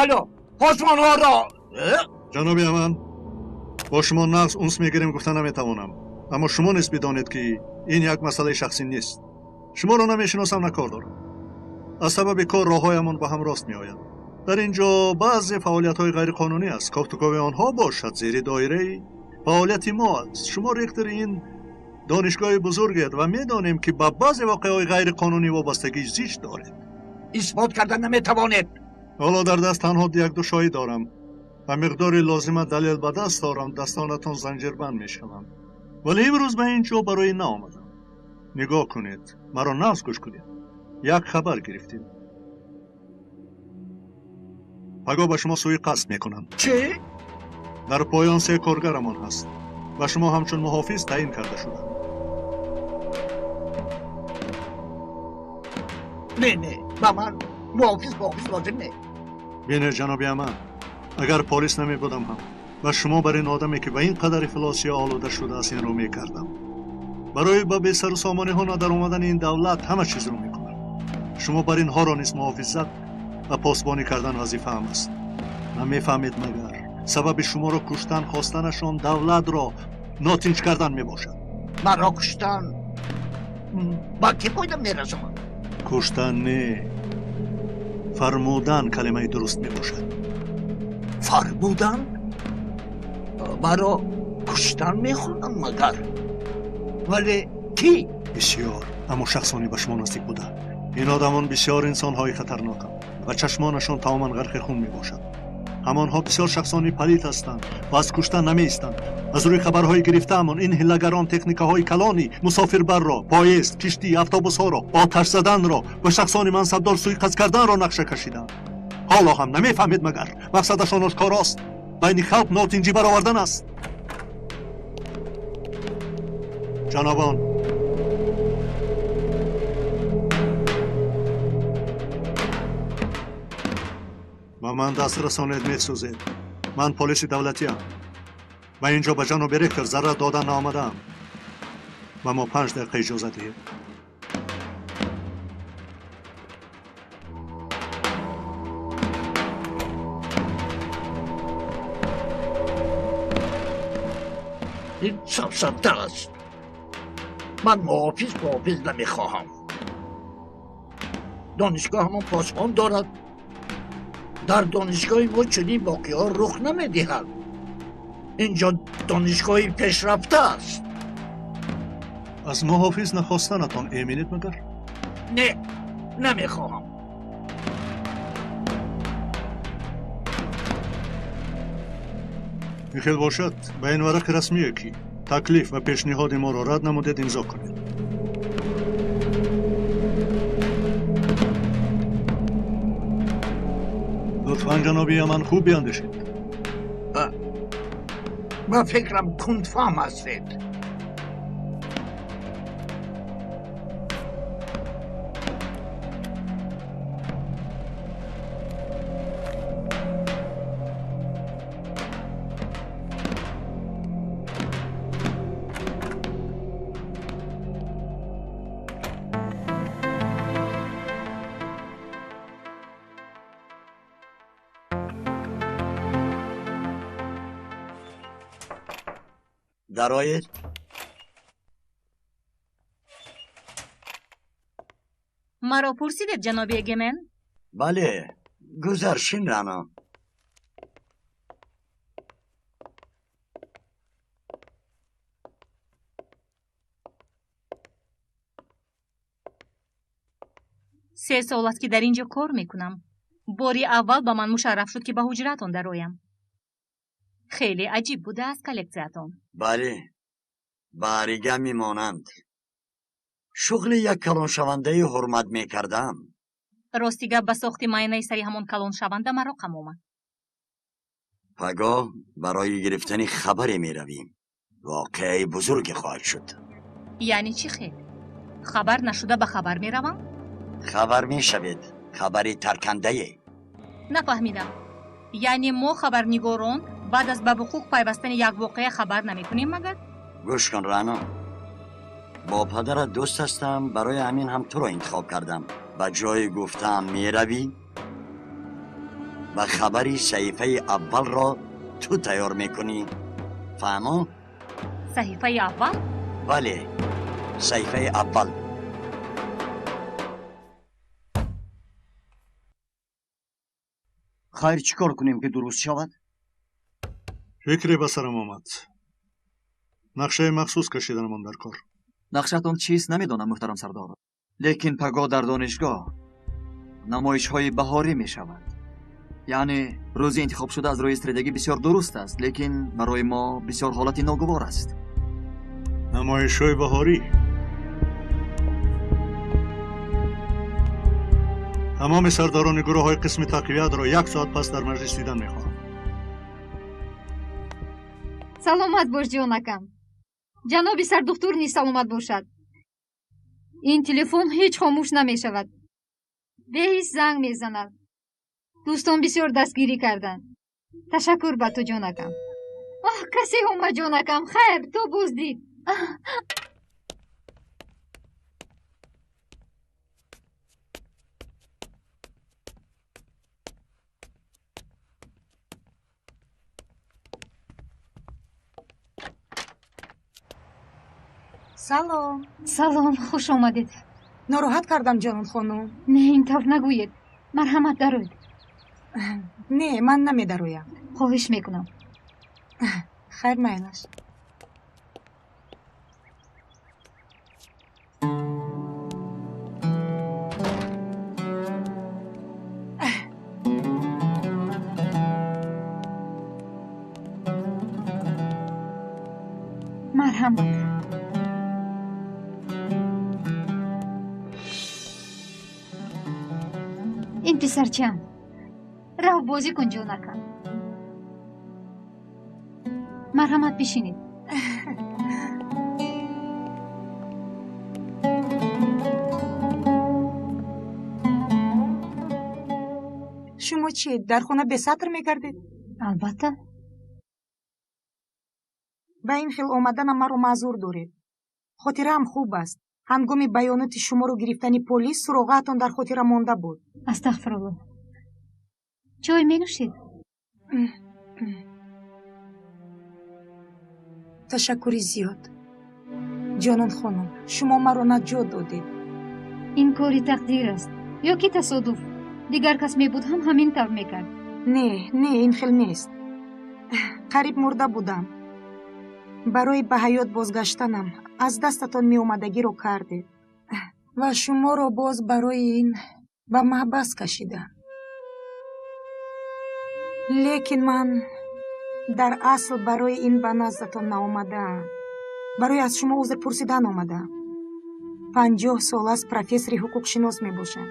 алло, посмонҳоро ҷаноби Яман, бо шумо нағз унс мегирем гуфта наметавонам, аммо шумо низ бидонед ки ин як масъалаи шахсӣ нест. шуморо намешиносам, на кор дорам. аз сабаби кор роҳҳоямон ба ҳам рост меояд. дар ин ҷо баъзе фаъолиятҳои ғайриқонунӣ аст. кофтукови онҳо бошад зери доираи фаъолияти мо аст. шумо ректори ин донишгоҳи бузургед ва медонем ки ба баъзе воқеаҳои ғайриқонунӣ вобастагии зич доред. исбот карда наметавонед. ҳоло дар даст танҳо як-ду шоҳид дорам ва миқдори лозима далел ба даст дорам, дастонатон занҷирбанд мешавам. вале имрӯз ба ин ҷо барои ин наомадам. нигоҳ кунед, маро навз гӯш кунед. як хабар гирифтем. пагоҳ ба шумо сӯи қасд мекунанд. чӣ? дар поён 3 коргарамон ҳаст ва шумо ҳамчун муҳофиз таъин карда шуданд. не, ба ман муҳофиз лозим не. бинед ҷаноби Яман, агар полис намебудам ҳам ва шумо бар ин одаме ки ба ин қадар ифлосиё олуда шудааст инро мекардам. барои ба бесару сомониҳо надар омадани ин давлат ҳама чизро мекунам. шумо бар инҳоро низ муҳофизат ва посбонӣ кардан вазифаам аст. намефаҳмед магар сабаби шуморо куштан хостанашон давлатро нотинч кардан мебошад. маро куштан ба кӣ фоида мерасонад? куштан не, фармудан калимаи дуруст мебошад. фармудан? маро куштан мехоҳанд магар? вале кӣ? бисёр, аммо шахсони ба шумо наздик буда. ин одамон бисёр инсонҳои хатарноканд ва чашмонашон тамоман ғарқи хун мебошад. ҳамонҳо бисёр шахсони палит ҳастанд ва аз куштан намеистанд. аз рӯи хабарҳои гирифтаамон ин ҳилагарон техникаҳои калони мусофирбарро, поезд, киштӣ, автобусҳоро, оташ заданро ва шахсони мансабдор суиқасд карданро нақша кашиданд. ҳоло ҳам намефаҳмед магар мақсадашон ошкорост, байни халқ нотинҷӣ баровардан аст. ҷанобон, ба ман даст расонед месӯзед. ман полиси давлатиам ва ин ҷо ба ҷаноби ректор зарар додан наомадаам. ба мо 5 дақиқа иҷоза диҳед. ин сафсата аст. ман муҳофиз намехоҳам. донишгоҳамон посбон дорад. дар донишгоҳи мо чунин воқеаҳо рух намедиҳад. ин ҷо донишгоҳи пешрафта аст. аз муҳофиз нахостанатон эминед магар? не, намехоҳам. михел бошад, ба ин варақи расмие ки таклиф ва пешниҳоди моро рад намудед имзо кунед. лутфан ҷаноби Яман хуб биандешед. ба фикрам кундфаҳм ҳастед. маро пурсидед ҷаноби эгемен? бале гузаршин рано. се сол аст ки дар ин ҷо кор мекунам. бори аввал ба ман мушарраф шуд ки ба ҳуҷратон дароям. хеле аҷиб будааст коллексиятон. бале барига мемонанд. шуғли як калоншавандаи ҳурмат мекардам. рости гап ба сохти майнаи сари ҳамон калоншаванда мароқам омад. пагоҳ барои гирифтани хабаре меравем. воқеаи бузурге хоҳад шуд. яъне чӣ хел? хабар нашуда ба хабар меравам? хабар мешавед. хабари таркандае. нафаҳмидам. яъне мо хабарнигорон баъд аз ба вуқӯъ пайвастани як воқеа хабар намекунем магар? гӯш кун раъно. бо падарат дӯст ҳастам. барои ҳамин ҳам туро интихоб кардам. ба ҷои гуфтаам меравӣ ва хабари саҳифаи аввалро ту тайёр мекунӣ. фаҳмо? саҳифаи аввал? бале, саҳифаи аввал. хайр чӣ кор кунем ки дуруст шавад? фикре ба сарам омад. нақшаи махсус кашиданамон дар кор. нақшатон чист намедонам муҳтарам сардор. лекин пагоҳ дар донишгоҳ намоишҳои баҳорӣ мешавад. яъне рӯзи интихобшуда аз рӯи истирадагӣ бисёр дуруст аст, лекин барои мо бисёр ҳолати ногувор аст. намоишҳои баҳорӣ? тамоми сардорони гурӯҳҳои қисми тақвиятро 1 соат пас дар маҷлис дидан мехоҳам. саломат бош ҷонакам. ҷаноби сардухтур низ саломат бошад. ин телефон ҳеҷ хомӯш намешавад. беҳис занг мезанад. дӯстон бисёр дастгирӣ карданд. ташаккур ба ту ҷонакам. касе омад ҷонакам. хайр, то боздид. салом. салом, хуш омадед. нороҳат кардам ҷонон хонум? не, ин тавр нагӯед. марҳамат дароед. не, ман намедароям. хоҳиш мекунам. хайр, майлаш. марҳамат. ин писарчам. рав бозӣ кун ҷонакам. марҳамат, бишинед. шумо чӣ, дар хона бесатр мегардед? албатта. ба ин хел омаданам маро маъзур доред. хотираам хуб аст. ҳангоми баёноти шуморо гирифтани полис суроғаатон дар хотира монда буд. астағфируллоҳ. чой менӯшед? ташаккури зиёд. ҷонон хонум, шумо маро наҷот додед. ин кори тақдир аст ё ки тасодуф? дигар кас мебуд ҳам ҳамин тавр мекард. не, ин хел нест. қариб мурда будам. барои ба ҳаёт бозгаштанам аз дастатон меомадагиро кардед ва шуморо боз барои ин ба маҳбас кашидам. лекин ман дар асл барои ин ба наздатон наомадаам. барои аз шумо узр пурсидан омадаам. 50 сол аст профессори ҳуқуқшинос мебошам.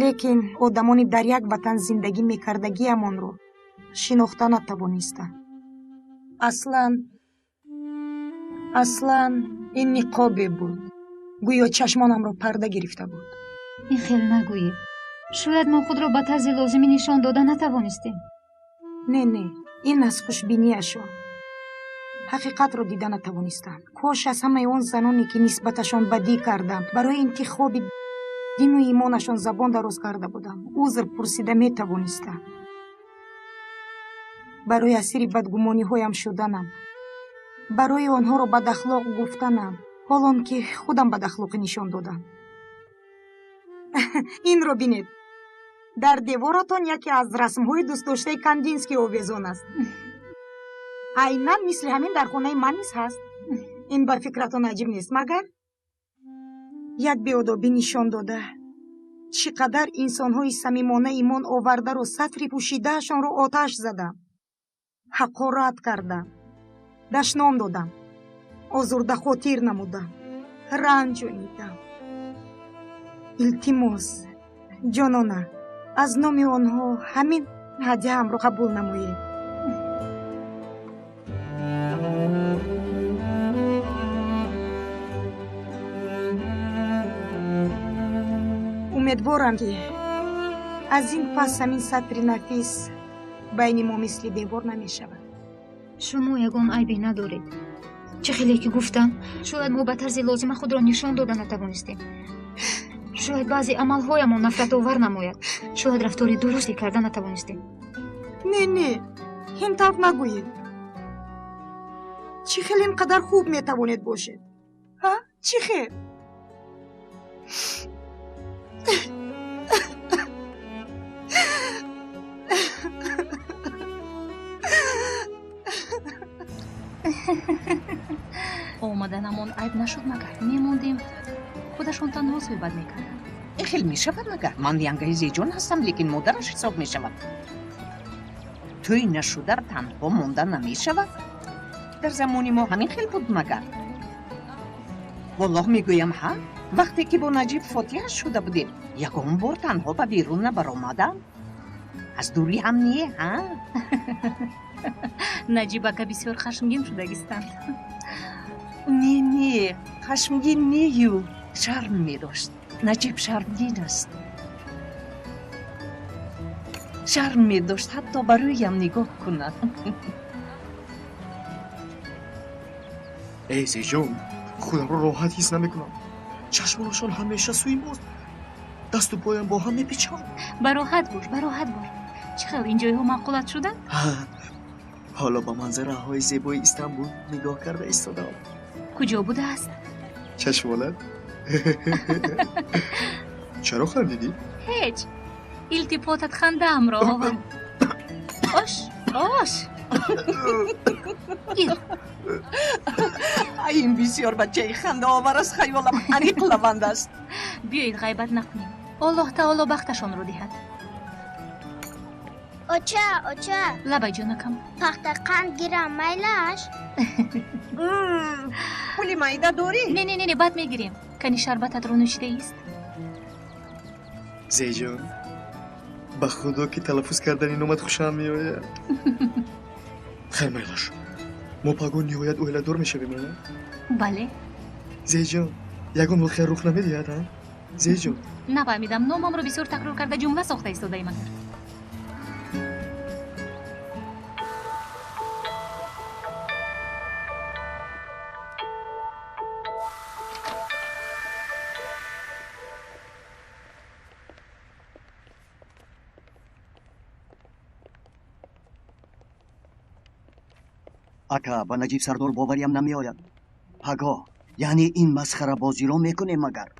лекин одамони дар як ватан зиндагӣ мекардагиамонро шинохта натавонистам. аслан ин ниқобе буд. гӯё чашмонамро парда гирифта буд. ин хел нагӯед. шояд мо худро ба тарзи лозимӣ нишон дода натавонистем. не, ин аз хушбиниашо. ҳақиқатро дида натавонистам. кош аз ҳамаи он заноне ки нисбаташон бадӣ кардам барои интихоби дину имонашон забон дароз карда будам узр пурсида метавонистам. барои асири бадгумониҳоям шуданам. барои онҳоро бадахлоқ гуфтанам, ҳолон ки худам бадахлоқӣ нишон додам. инро бинед. дар деворатон яке аз расмҳои дӯстдоштаи Кандинский овезон аст. айнан мисли ҳамин дар хонаи ман низ ҳаст. ин бар фикратон аҷиб нест магар? як беодобӣ нишон дода чӣ қадар инсонҳои самимона имон овардаро сатри пӯшидаашонро оташ задам, ҳақорат кардам, дашном додам, озурда хотир намудам, ранҷонидам. илтимос ҷонона, аз номи онҳо ҳамин ҳадияамро қабул намоед. умедворам ки аз ин пас ҳамин сатри нафис байни мо мисли девор намешавад. шумо ягон айбе надоред. чӣ хеле ки гуфтам, шояд мо ба тарзи лозима худро нишон дода натавонистем. шояд баъзе амалҳоямон нафратовар намояд. шояд рафтори дурусте карда натавонистем. не ин тавр нагӯед. чӣ хел ин қадар хуб метавонед бошед? чӣ хел? омаданамон айб нашуд магар? мемондем худашон танҳо суҳбат мекарданд. ин хел мешавад магар? ман янгаи зеҷон ҳастам, лекин модараш ҳисоб мешавад. тӯй нашуда танҳо монда намешавад. дар замони мо ҳамин хел буд магар? воллоҳ мегӯям ҳа, вақте ки бо наҷиб фотиҳа шуда будем, ягон бор танҳо ба берун набаромадам. аз дурӣ ҳам не ҳа? наҷиб ака бисёр хашмгин шудагистанд. не хашмгин нею, шарм медошт. наҷиб шармгин аст. шарм медошт ҳатто ба рӯям нигоҳ кунад. эй зеҷон, худамро роҳат ҳис намекунам. чашмонашон ҳамеша сӯи мост. дасту поям бо ҳам мепичанд. бароҳат бош. чӣ хел ин ҷойҳо маъқулат шуда? ҳоло ба манзараҳои зебои Истанбул нигоҳ карда истодам. куҷо будааст? чашмонат? чаро хандидӣ? ҳеҷ. илтифотат хандаамро овард. ош. ин бисёр бачаи хандаовар аст. хаёлам аниқ лаванд аст. биёед ғайбат накунем. аллоҳ таоло бахташонро диҳад. оча лабай ҷонакам, пахта қанд гирам майлаш. пули майда дорӣ? не бад мегирем. кани шарбататро нӯшидааист? зеҷон, ба худо ки талаффуз кардани номат хушам меояд. хайр майлаш, мо пагон ниҳоят оиладор мешавем. бале. зеҷон, ягон воқеа рух намедиҳад? зеҷон, нафаҳмидам. номамро бисёр такрор карда ҷумла сохта истодаи магар. ака, ба наҷиб сардор бовариам намеояд. пагоҳ, яъне ин масхарабозиро мекунем магар?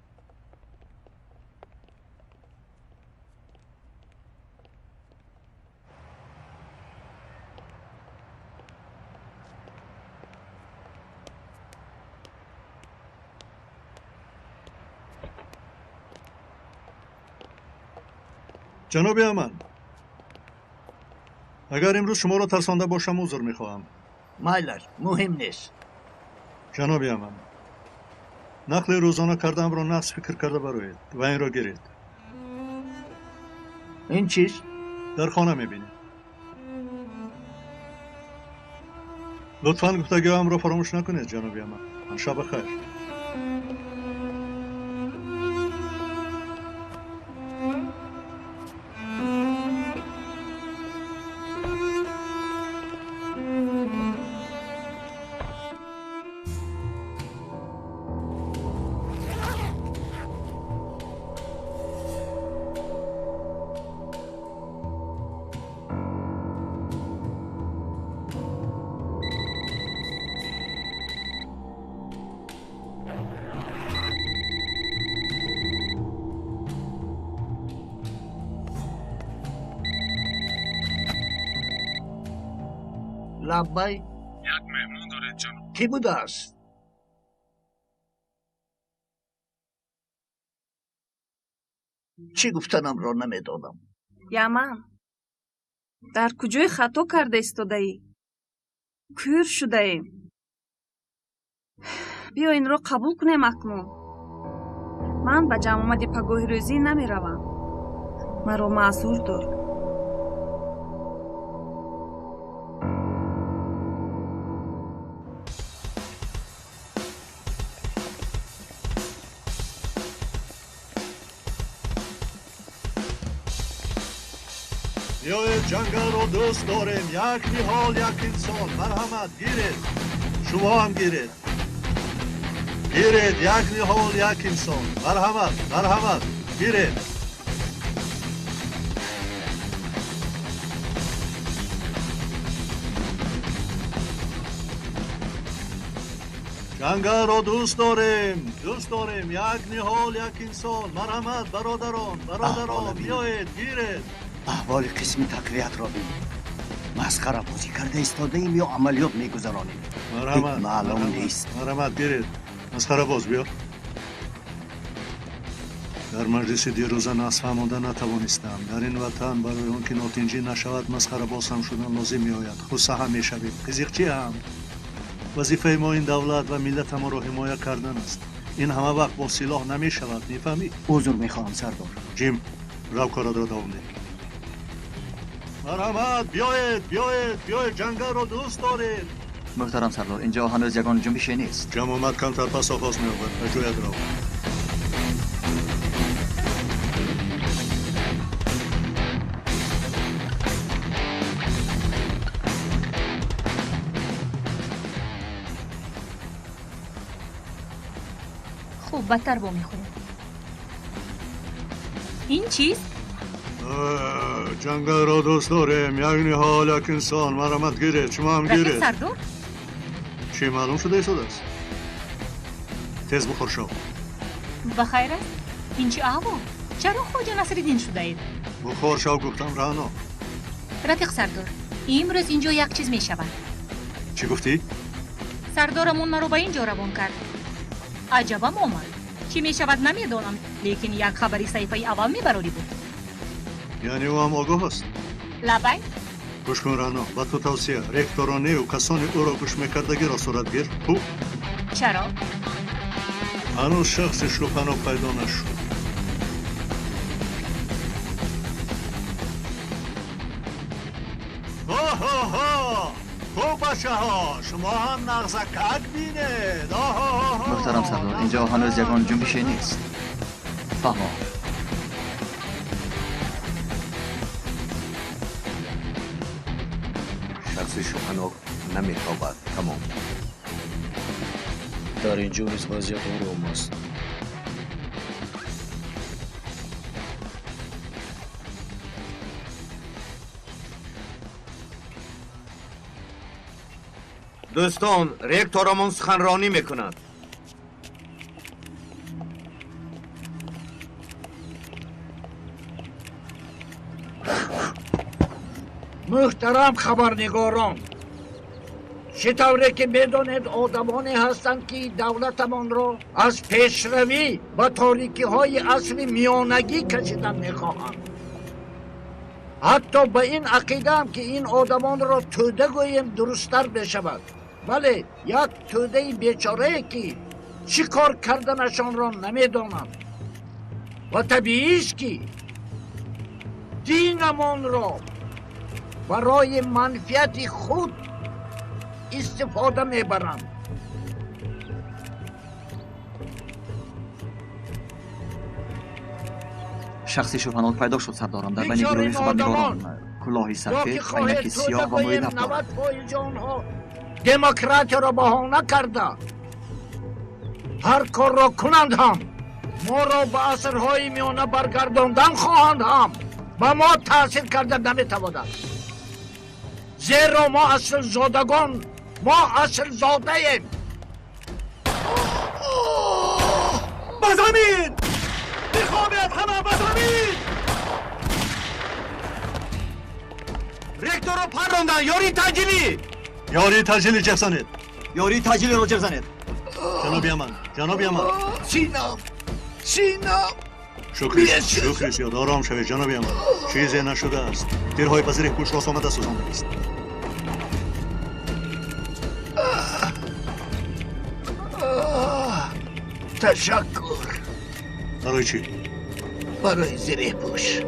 ҷаноби аман, агар имрӯз шуморо тарсонда бошам, узр мехоҳам. майлаш, муҳим нест. ҷаноби аман, нақли рӯзона кардаамро нақс фикр карда бароед ва инро гиред. ин чист? дар хона мебинед. лутфан гуфтагиҳоямро фаромӯш накунед, ҷаноби аман. шаба хайр. لبای یک مهمون دارید جناب. کی بوده است؟ چی گفتنم را نمیدانم. یمن дар куҷои хато карда истодаӣ? кӯр шудаем. биё инро қабул кунем акнун. ман ба ҷамъомади пагоҳи рӯзӣ намеравам. маро маъзур дор. بیایید جنگل رو دوست داریم. یک نهال یک انسان. مرحمت گیرید. شما هم گیرید. گیرید. یک نهال یک انسان. مرحمت گیرید. جنگل رو دوست داریم. یک نهال یک انسان. مرحمت برادران بیایید گیرید. احوال قسم تقویت را بین. مسخره بازی کرده ایستاده‌ایم یا عملیات میگذرانیم؟ معلوم نیست. مرحمت گیرید. مسخره باز بیا. در مجلس دیروزه نصف همانده نتوانستم. در این وطن برای آنکه ناتنجی نشود مسخره باز هم شدن لازم میآید. خصوصا هم میشوید. قزیقچی هم. وظیفه ما این دولت و ملت ما را حمایت کردن است. این همه وقت با سلاح نمیشود. میفهمی؟ عذر میخواهم سردار. جیم، رو کارات را دوام ده. مرحمت بیایید جنگل را دوست دارید. محترم سردار، اینجا هنوز یگان جنبشی نیست. جماعت کمتر پس آغاز می‌یابد. به جایت رو. خوب بدتر با میخوریم. این چیست؟ جنگل را دوست داریم. یک نهال یک انسان. مرحمت گیرید. شما هم گیرید. رفیق سردار؟ چی معلوم شده است؟ تیز بخور شو. بخیر است؟ این چی احوال؟ چرا خواجه نصرالدین شده اید؟ بخور شو گفتم رانا. رفیق سردار، امروز اینجا یک چیز می شود. چی گفتی؟ سردارمون مرا به اینجا روان کرد. عجبم آمد. چی می شود نمیدانم، لیکن یک خبری صحیفه اول می براری بود. یعنی او هم آگاه است؟ لبای؟ گوش کن رانا، با تو توصیه رکتورانه و کسانی او را گوش میکردگی را صورت گیر. تو؟ چرا؟ هنوز شخص شوپنا پیدا نشد. خوب باشه ها، شما هم نغزکک بینید. محترم سردار، اینجا هنوز یگان جنبشی نیست. فهمم. شخص شوپناک نمیخوابد. تمام. در اینجا نیز وضعیت آرام است. دوستان، رکتورمون سخنرانی میکند. محترم خبرنگاران، چطوره که بدانید آدمانی هستند که دولتمان را از پیشروی و تاریکی های عصر میانگی کشیدن میخواهند. حتی به این عقیده هم که این آدمان را توده گوییم درستتر بشود. بله، یک توده بیچاره که چی کار کردنشان را نمیدانند و طبیعی است که دینمان را برای منفعت خود استفاده میبرند. شخصی شوپناک پیدا شد سردارم. در بین گروه خبرنگاران کلاهی سفید، عینک سیاه و موی دفتر. 90% دموکرات را بهانه کرده هر کار را کنند هم ما را به عصرهای میانه برگرداندن خواهند هم به ما تاثیر کرده نمیتواند. زیرا ما اصل زادگان، ما اصل زاده ایم. به زمین! میخوابید همه به زمین! رکتور رو پروندن. یاری تجلی یاری تجلیل جف زنید. یاری تجلیل رو جف زنید. جنابی امان، جنابی امان. سینم سینم شکری زیاد آرام شوید جنابی امان. چیزی نشده است. تیرهای پذیری پوش راست آمده سوزانده است. تشکر. برای چی؟ برای زره پوش.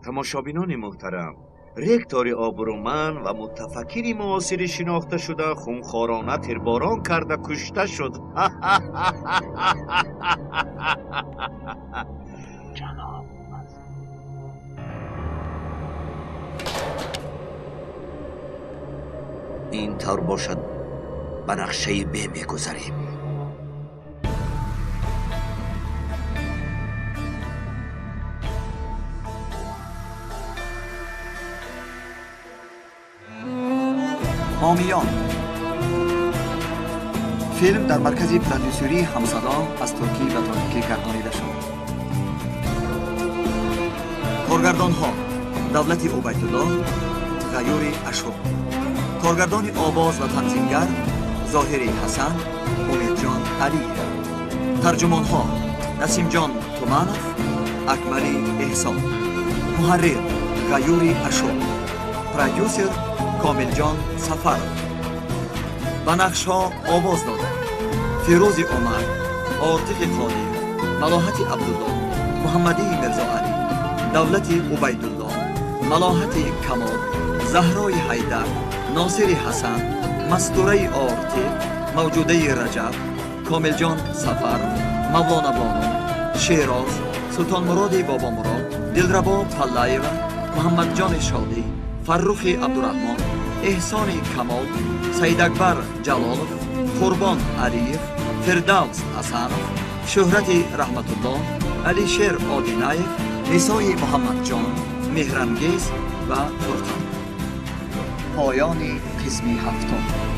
тамошобинони муҳтарам, ректори обрӯманд ва мутафаккири муосири шинохта шуда хунхорона тирборон карда кушта шуд. ин тавр бошад ба нақшаи бе мегузарем. حامیان فیلم در مرکز پرودوسری همصدا از ترکی و تاجیکی گردانیده شد. کارگردان ها دولت عبیدالله، غیور اشرف. کارگردان آواز و تنظیمگر ظاهری حسن، امیدجان علی. ترجمان ها نسیم جان تومانوف، اکملی احسان. محرر غیور اشرف. پرودوسر کامل جان سفر. به نقش ها آواز داده فیروز عمر، عاطف خانی، ملاحت عبدالله، محمدی مرزا علی، دولت عبیدالله، ملاحت کمال، زهرای حیدر، ناصر حسن، مستوره آرتی، موجوده رجب، کامل جان سفر، مولانا بانو، شیراز، سلطان مراد بابا مراد، دلربا پلایو، محمد جان شادی، فرخ عبدالرحمن، احسان کمال، سید اکبر جلالов، قربان علیف، فردوس حسنов، شهرت رحمت الله، علی شیر آدینایف، عیسی محمد جان، مهرانگیز و فرقان. پایان قسم هفتم.